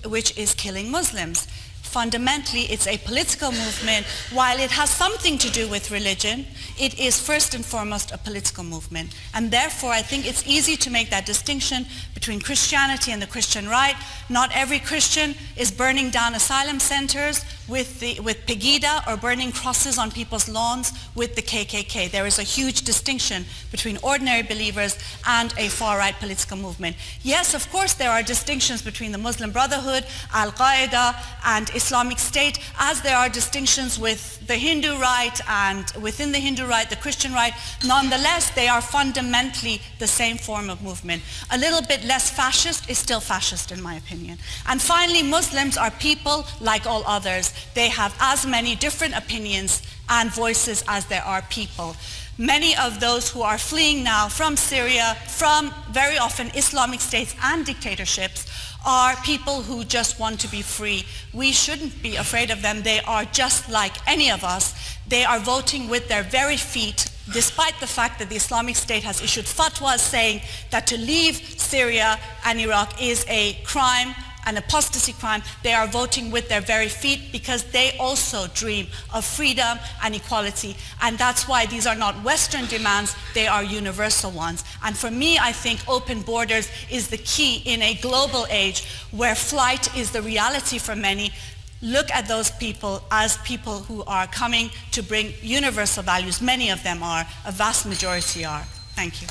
which is killing Muslims. Fundamentally, it's a political movement. While it has something to do with religion, it is first and foremost a political movement. And therefore, I think it's easy to make that distinction between Christianity and the Christian right. Not every Christian is burning down asylum centers with Pegida or burning crosses on people's lawns with the KKK. There is a huge distinction between ordinary believers and a far-right political movement. Yes, of course, there are distinctions between the Muslim Brotherhood, Al-Qaeda, and Islamic State, as there are distinctions with the Hindu right and within the Hindu right, the Christian right. Nonetheless, they are fundamentally the same form of movement. A little bit less fascist is still fascist, in my opinion. And finally, Muslims are people like all others. They have as many different opinions and voices as there are people. Many of those who are fleeing now from Syria, from very often Islamic states and dictatorships, are people who just want to be free. We shouldn't be afraid of them. They are just like any of us. They are voting with their very feet, despite the fact that the Islamic State has issued fatwas saying that to leave Syria and Iraq is a crime, an apostasy crime. They are voting with their very feet because they also dream of freedom and equality. And that's why these are not Western demands, they are universal ones. And for me, I think open borders is the key in a global age where flight is the reality for many. Look at those people as people who are coming to bring universal values. Many of them are, a vast majority are. Thank you.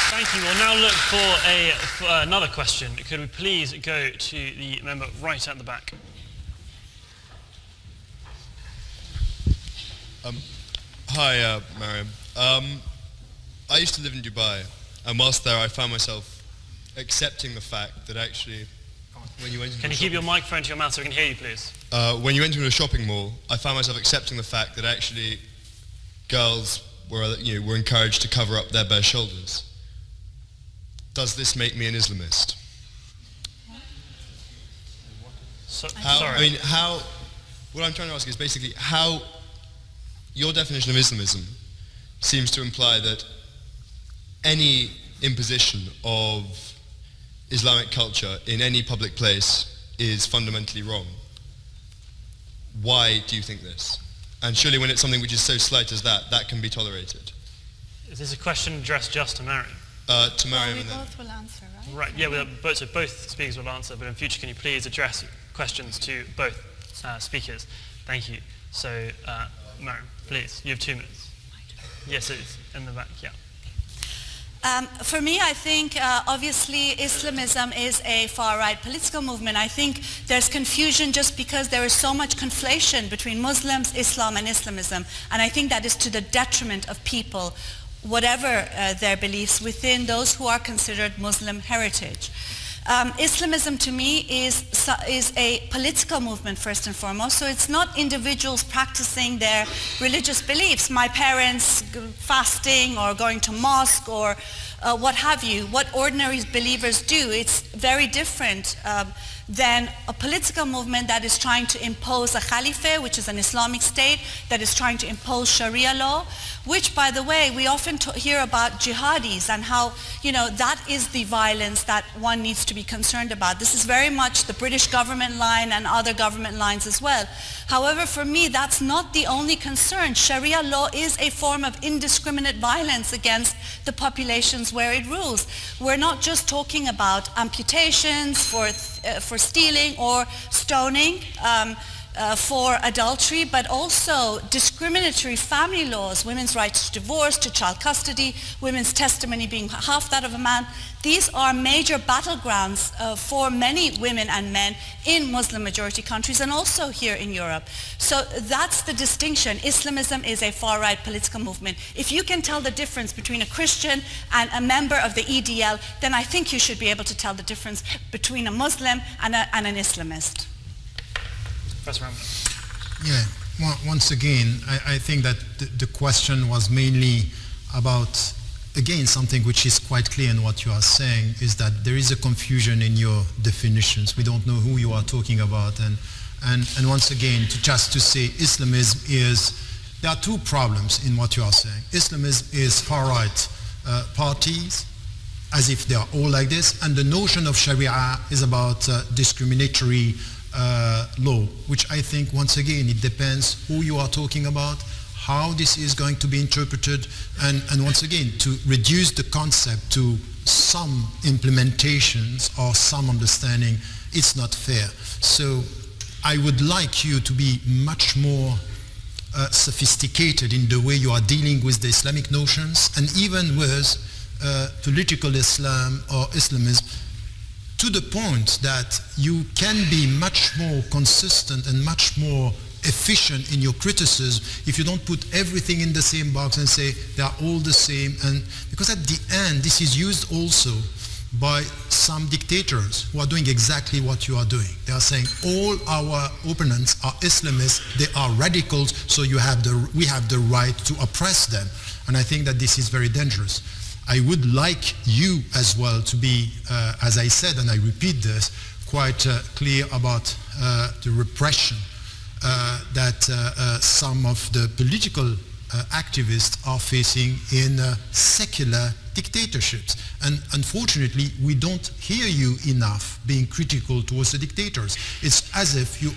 Thank you. We'll now look for another question. Could we please go to the member right at the back? Hi, Maryam. I used to live in Dubai, and whilst there I found myself accepting the fact that actually when you went into Can you keep your microphone to your mouth so we can hear you, please? when you went into a shopping mall, I found myself accepting the fact that actually girls were encouraged to cover up their bare shoulders. Does this make me an Islamist? Sorry. What I'm trying to ask is basically how your definition of Islamism seems to imply that any imposition of Islamic culture in any public place is fundamentally wrong. Why do you think this? And surely when it's something which is so slight as that, that can be tolerated. Is this a question addressed just to Maryam? To Maryam and then... both will answer, right? Right, yeah, both speakers will answer, but in future can you please address questions to both speakers? Thank you. So, Maryam, please, you have 2 minutes. Yes, it is, in the back, yeah. For me, I think obviously Islamism is a far-right political movement. I think there's confusion just because there is so much conflation between Muslims, Islam and Islamism. And I think that is to the detriment of people, whatever their beliefs, within those who are considered Muslim heritage. Islamism to me is a political movement first and foremost, so it's not individuals practicing their religious beliefs. My parents fasting or going to mosque or what have you, what ordinary believers do. It's very different than a political movement that is trying to impose a caliphate, which is an Islamic state, that is trying to impose Sharia law, which, by the way, we often hear about jihadis and how, that is the violence that one needs to be concerned about. This is very much the British government line and other government lines as well. However, for me, that's not the only concern. Sharia law is a form of indiscriminate violence against the populations where it rules. We're not just talking about amputations for stealing or stoning, for adultery, but also discriminatory family laws, women's rights to divorce, to child custody, women's testimony being half that of a man. These are major battlegrounds for many women and men in Muslim majority countries and also here in Europe. So that's the distinction. Islamism is a far-right political movement. If you can tell the difference between a Christian and a member of the EDL, then I think you should be able to tell the difference between a Muslim and an Islamist. Yeah, once again, I think that the question was mainly about, again, something which is quite clear in what you are saying, is that there is a confusion in your definitions. We don't know who you are talking about. And once again, just to say Islamism is, there are two problems in what you are saying. Islamism is far-right parties, as if they are all like this, and the notion of Sharia is about discriminatory law, which I think, once again, it depends who you are talking about, how this is going to be interpreted, and once again, to reduce the concept to some implementations or some understanding, it's not fair. So I would like you to be much more sophisticated in the way you are dealing with the Islamic notions, and even with political Islam or Islamism, to the point that you can be much more consistent and much more efficient in your criticism if you don't put everything in the same box and say they are all the same. And because at the end, this is used also by some dictators who are doing exactly what you are doing. They are saying all our opponents are Islamists, they are radicals, so we have the right to oppress them. And I think that this is very dangerous. I would like you as well to be, as I said, and I repeat this, quite clear about the repression that some of the political activists are facing in secular dictatorships. And unfortunately, we don't hear you enough being critical towards the dictators. It's as if you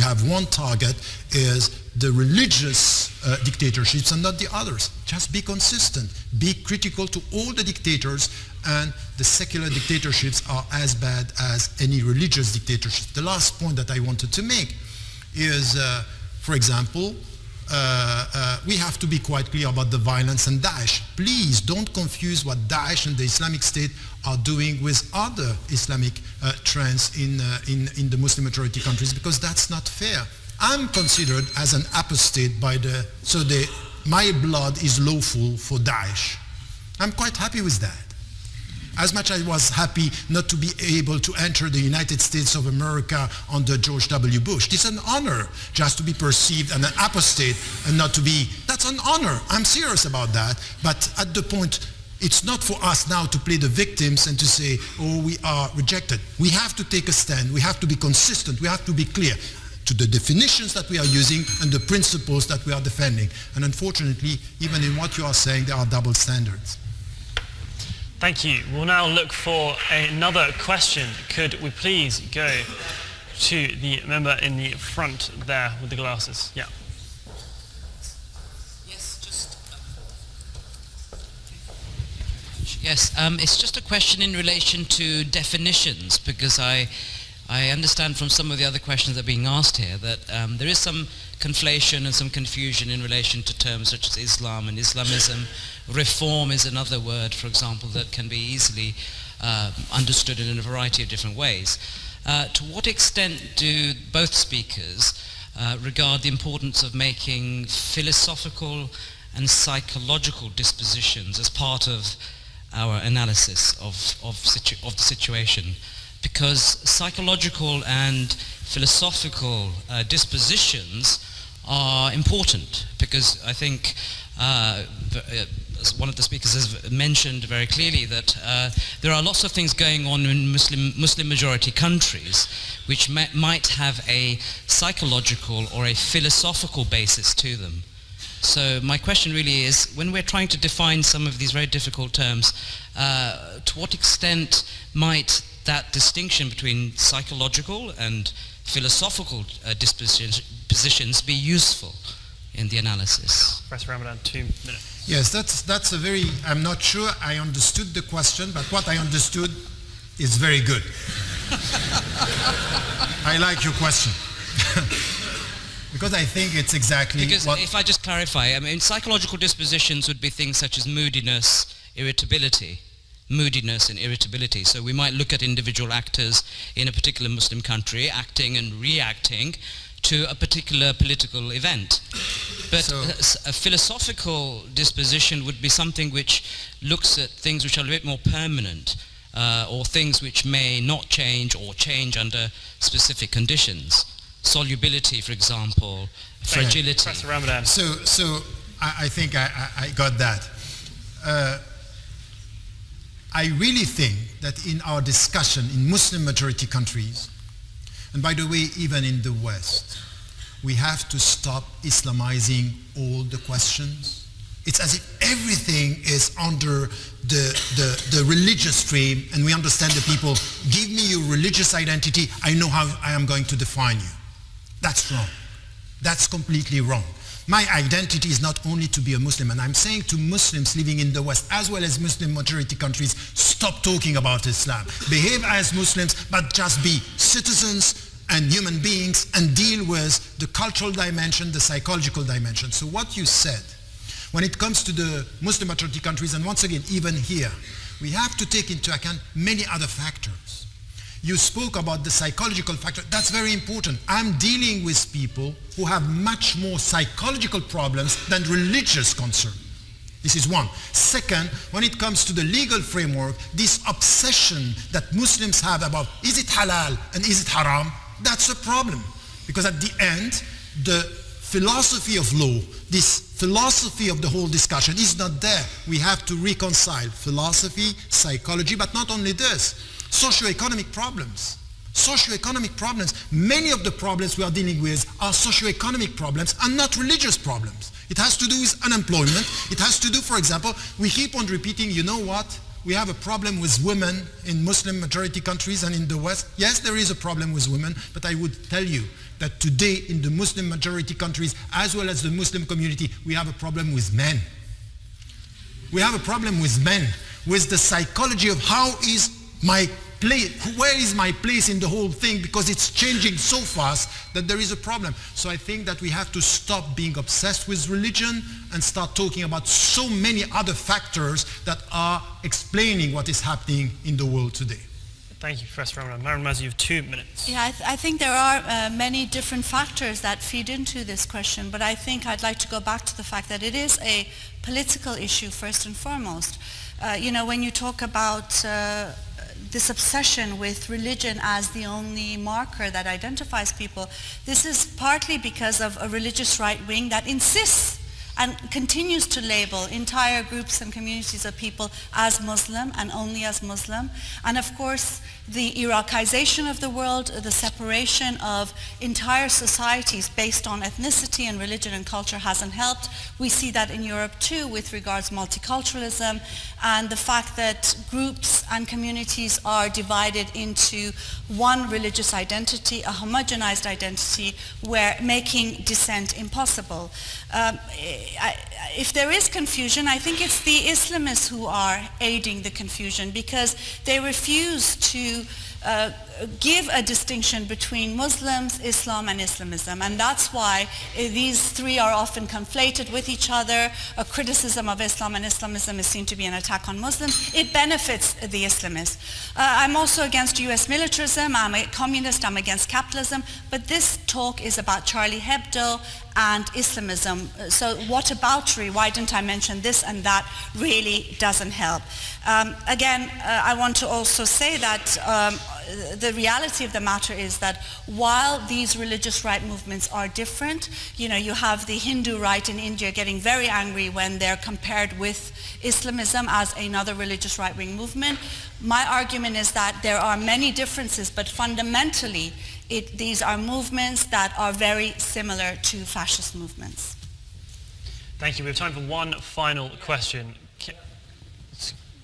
have one target, is the religious dictatorships and not the others. Just be consistent. Be critical to all the dictators, and the secular dictatorships are as bad as any religious dictatorship. The last point that I wanted to make is, for example, we have to be quite clear about the violence and Daesh. Please don't confuse what Daesh and the Islamic State are doing with other Islamic trends in the Muslim majority countries, because that's not fair. I'm considered as an apostate my blood is lawful for Daesh. I'm quite happy with that. As much as I was happy not to be able to enter the United States of America under George W. Bush. It's an honor just to be perceived as an apostate and not to be, that's an honor. I'm serious about that. But at the point, it's not for us now to play the victims and to say, oh, we are rejected. We have to take a stand. We have to be consistent. We have to be clear to the definitions that we are using and the principles that we are defending. And unfortunately, even in what you are saying, there are double standards. Thank you. We'll now look for another question. Could we please go to the member in the front there with the glasses? Yeah. Yes, it's just a question in relation to definitions, because I understand from some of the other questions that are being asked here that there is some conflation and some confusion in relation to terms such as Islam and Islamism. Reform is another word, for example, that can be easily understood in a variety of different ways. To what extent do both speakers regard the importance of making philosophical and psychological dispositions as part of our analysis of the situation? Because psychological and philosophical dispositions are important, because I think one of the speakers has mentioned very clearly that there are lots of things going on in Muslim majority countries which might have a psychological or a philosophical basis to them. So my question really is, when we're trying to define some of these very difficult terms, to what extent might that distinction between psychological and philosophical dispositions be useful in the analysis? Professor Ramadan, 2 minutes. Yes, that's a very, I'm not sure I understood the question, but what I understood is very good. I like your question. Because I think it's exactly Because what... if I just clarify, I mean, psychological dispositions would be things such as moodiness, irritability. Moodiness and irritability. So we might look at individual actors in a particular Muslim country acting and reacting to a particular political event. But a philosophical disposition would be something which looks at things which are a bit more permanent, or things which may not change or change under specific conditions. Solubility, for example, fragility. Professor Ramadan. So I think I got that. I really think that in our discussion in Muslim majority countries, and by the way, even in the West, we have to stop Islamizing all the questions. It's as if everything is under the religious frame, and we understand the people, give me your religious identity, I know how I am going to define you. That's wrong. That's completely wrong. My identity is not only to be a Muslim, and I'm saying to Muslims living in the West as well as Muslim majority countries, stop talking about Islam. Behave as Muslims, but just be citizens and human beings and deal with the cultural dimension, the psychological dimension. So what you said, when it comes to the Muslim majority countries, and once again, even here, we have to take into account many other factors. You spoke about the psychological factor. That's very important. I'm dealing with people who have much more psychological problems than religious concern. This is one. Second, when it comes to the legal framework, this obsession that Muslims have about is it halal and is it haram, that's a problem. Because at the end, the philosophy of law, this philosophy of the whole discussion is not there. We have to reconcile philosophy, psychology, but not only this. Socioeconomic problems. Socioeconomic problems. Many of the problems we are dealing with are socioeconomic problems and not religious problems. It has to do with unemployment. It has to do, for example, we keep on repeating, you know what? We have a problem with women in Muslim majority countries and in the West. Yes, there is a problem with women, but I would tell you that today in the Muslim majority countries, as well as the Muslim community, we have a problem with men. We have a problem with men, with the psychology of how is my place, where is my place in the whole thing, because it's changing so fast that there is a problem. So I think that we have to stop being obsessed with religion and start talking about so many other factors that are explaining what is happening in the world today. Thank you, Professor Ramadan. Maryam, you have 2 minutes. Yeah, I think there are many different factors that feed into this question, but I think I'd like to go back to the fact that it is a political issue first and foremost. When you talk about this obsession with religion as the only marker that identifies people, this is partly because of a religious right wing that insists and continues to label entire groups and communities of people as Muslim and only as Muslim. And of course, the Iraqization of the world, the separation of entire societies based on ethnicity and religion and culture hasn't helped. We see that in Europe too with regards to multiculturalism and the fact that groups and communities are divided into one religious identity, a homogenized identity, where making dissent impossible. If there is confusion, I think it's the Islamists who are aiding the confusion because they refuse to give a distinction between Muslims, Islam and Islamism, and that's why these three are often conflated with each other. A criticism of Islam and Islamism is seen to be an attack on Muslims. It benefits the Islamists. I'm also against US militarism, I'm a communist, I'm against capitalism, but this talk is about Charlie Hebdo and Islamism. So whataboutery, why didn't I mention this and that, really doesn't help. Again, I want to also say that the reality of the matter is that while these religious right movements are different, you have the Hindu right in India getting very angry when they're compared with Islamism as another religious right-wing movement. My argument is that there are many differences, but fundamentally these are movements that are very similar to fascist movements. Thank you. We have time for one final question.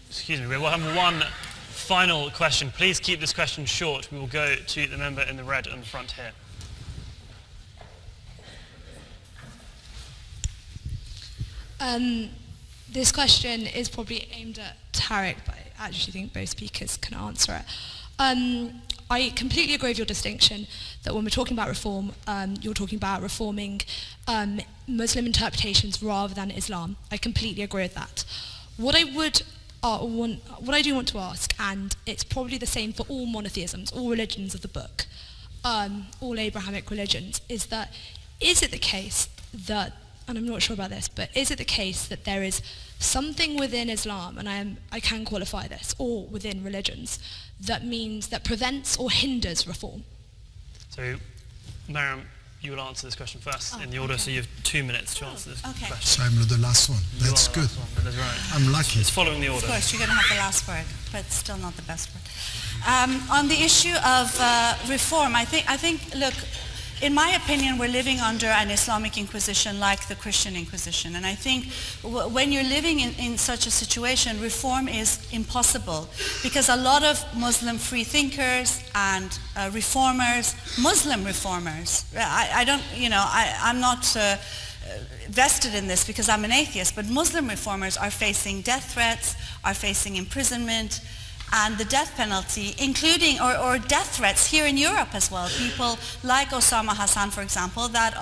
Excuse me, we will have one final question. Please keep this question short. We will go to the member in the red on the front here. This question is probably aimed at Tariq, but I actually think both speakers can answer it. I completely agree with your distinction that when we're talking about reform, you're talking about reforming Muslim interpretations rather than Islam. I completely agree with that. What I do want to ask, and it's probably the same for all monotheisms, all religions of the book, all Abrahamic religions, is it the case that, and I'm not sure about this, but is it the case that there is something within Islam, and I can qualify this, or within religions, that prevents or hinders reform? So, Maryam, you will answer this question first in the order, so you have 2 minutes to answer this question. So I'm the last one. That's You are the good. last one, that is right. I'm lucky. It's following the order. Of course, you're going to have the last word, but still not the best word. On the issue of reform, I think, look, in my opinion, we're living under an Islamic Inquisition like the Christian Inquisition. And I think when you're living in such a situation, reform is impossible because a lot of Muslim free thinkers and reformers, Muslim reformers, I'm not vested in this because I'm an atheist, but Muslim reformers are facing death threats, are facing imprisonment, and the death penalty, including, or death threats here in Europe as well. People like Osama Hassan, for example, that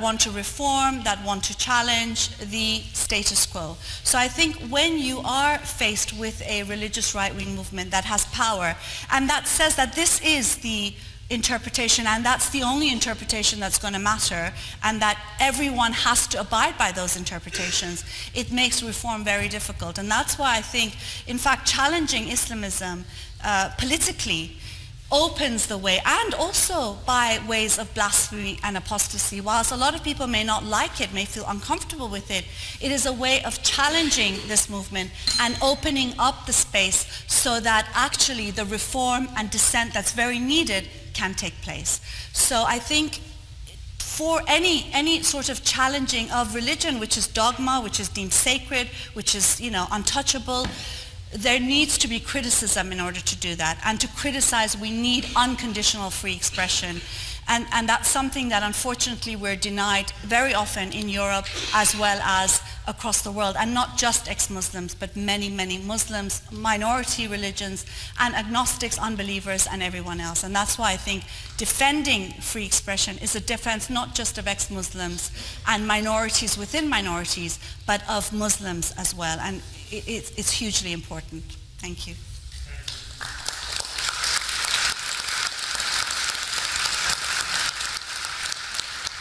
want to reform, that want to challenge the status quo. So I think when you are faced with a religious right-wing movement that has power, and that says that this is the interpretation and that's the only interpretation that's going to matter, and that everyone has to abide by those interpretations, it makes reform very difficult. And that's why I think, in fact, challenging Islamism politically opens the way, and also by ways of blasphemy and apostasy. Whilst a lot of people may not like it, may feel uncomfortable with it, it is a way of challenging this movement and opening up the space so that actually the reform and dissent that's very needed can take place. So I think for any sort of challenging of religion, which is dogma, which is deemed sacred, which is, untouchable, there needs to be criticism in order to do that. And to criticize, we need unconditional free expression. And that's something that unfortunately we're denied very often in Europe as well as across the world. And not just ex-Muslims, but many, many Muslims, minority religions, and agnostics, unbelievers, and everyone else. And that's why I think defending free expression is a defense not just of ex-Muslims and minorities within minorities, but of Muslims as well. And it's hugely important. Thank you.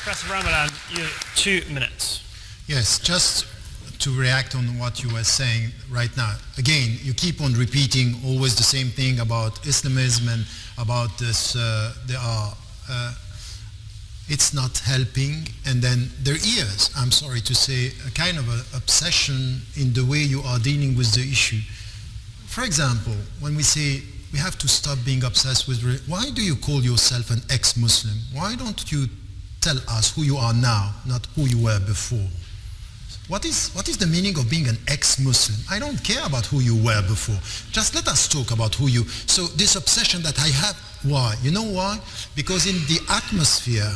Professor Ramadan, you have 2 minutes. Yes, just to react on what you were saying right now. Again, you keep on repeating always the same thing about Islamism and about this, it's not helping. And then there is, I'm sorry to say, a kind of an obsession in the way you are dealing with the issue. For example, when we say we have to stop being obsessed with, why do you call yourself an ex-Muslim? Why don't you tell us who you are now, not who you were before? What is the meaning of being an ex-Muslim? I don't care about who you were before. Just let us talk about who you... So this obsession that I have, why? You know why? Because in the atmosphere,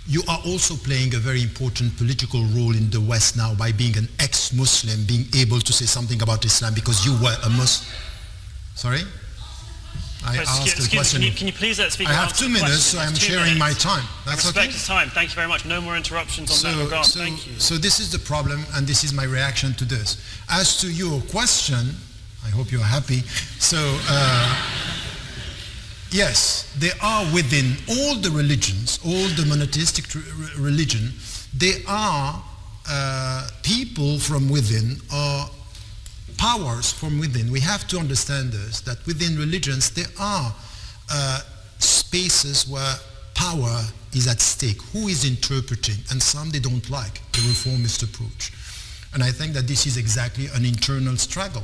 you are also playing a very important political role in the West now by being an ex-Muslim, being able to say something about Islam because you were a Muslim. Sorry? I asked the question. Can you please let the speaker I have answer 2 the minutes, question? so I'm It's 2 sharing my minutes. time. That's okay? Respect his time. Thank you very much. No more interruptions on that regard. Thank you. So this is the problem, and this is my reaction to this. As to your question, I hope you're happy. So, yes, they are within all the religions, all the monotheistic religion, they are people from within, or powers from within. We have to understand this, that within religions there are spaces where power is at stake. Who is interpreting? And some they don't like the reformist approach. And I think that this is exactly an internal struggle.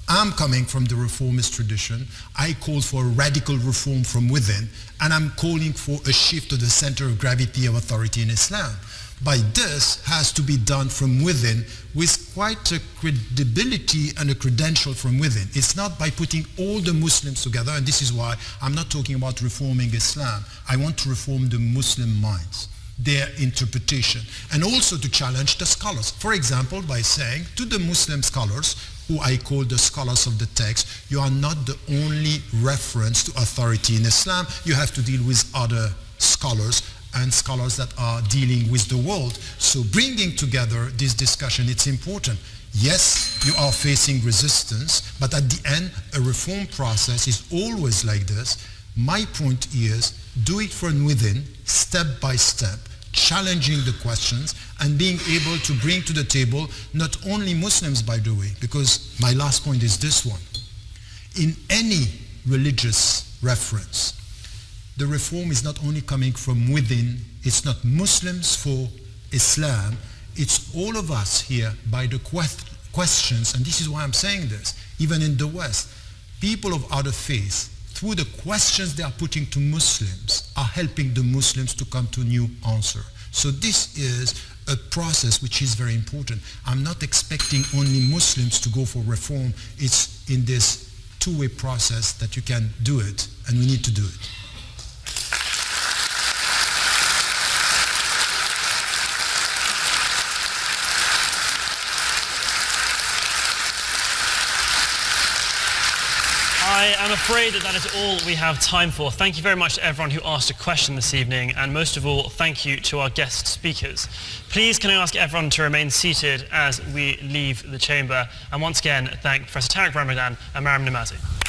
I'm coming from the reformist tradition. I call for radical reform from within, and I'm calling for a shift to the center of gravity of authority in Islam. But this has to be done from within with quite a credibility and a credential from within. It's not by putting all the Muslims together, and this is why I'm not talking about reforming Islam. I want to reform the Muslim minds. their interpretation, and also to challenge the scholars. For example, by saying to the Muslim scholars, who I call the scholars of the text, you are not the only reference to authority in Islam. You have to deal with other scholars and scholars that are dealing with the world. So bringing together this discussion, it's important. Yes, you are facing resistance, but at the end, a reform process is always like this. My point is, do it from within, step by step, challenging the questions and being able to bring to the table not only Muslims, by the way, because my last point is this one. In any religious reference, the reform is not only coming from within, it's not Muslims for Islam, it's all of us here by the questions, and this is why I'm saying this, even in the West, people of other faiths, through the questions they are putting to Muslims, are helping the Muslims to come to a new answer. So this is a process which is very important. I'm not expecting only Muslims to go for reform. It's in this two-way process that you can do it, and we need to do it. I am afraid that is all we have time for. Thank you very much to everyone who asked a question this evening, and most of all, thank you to our guest speakers. Please can I ask everyone to remain seated as we leave the chamber, and once again, thank Professor Tariq Ramadan and Maryam Namazie.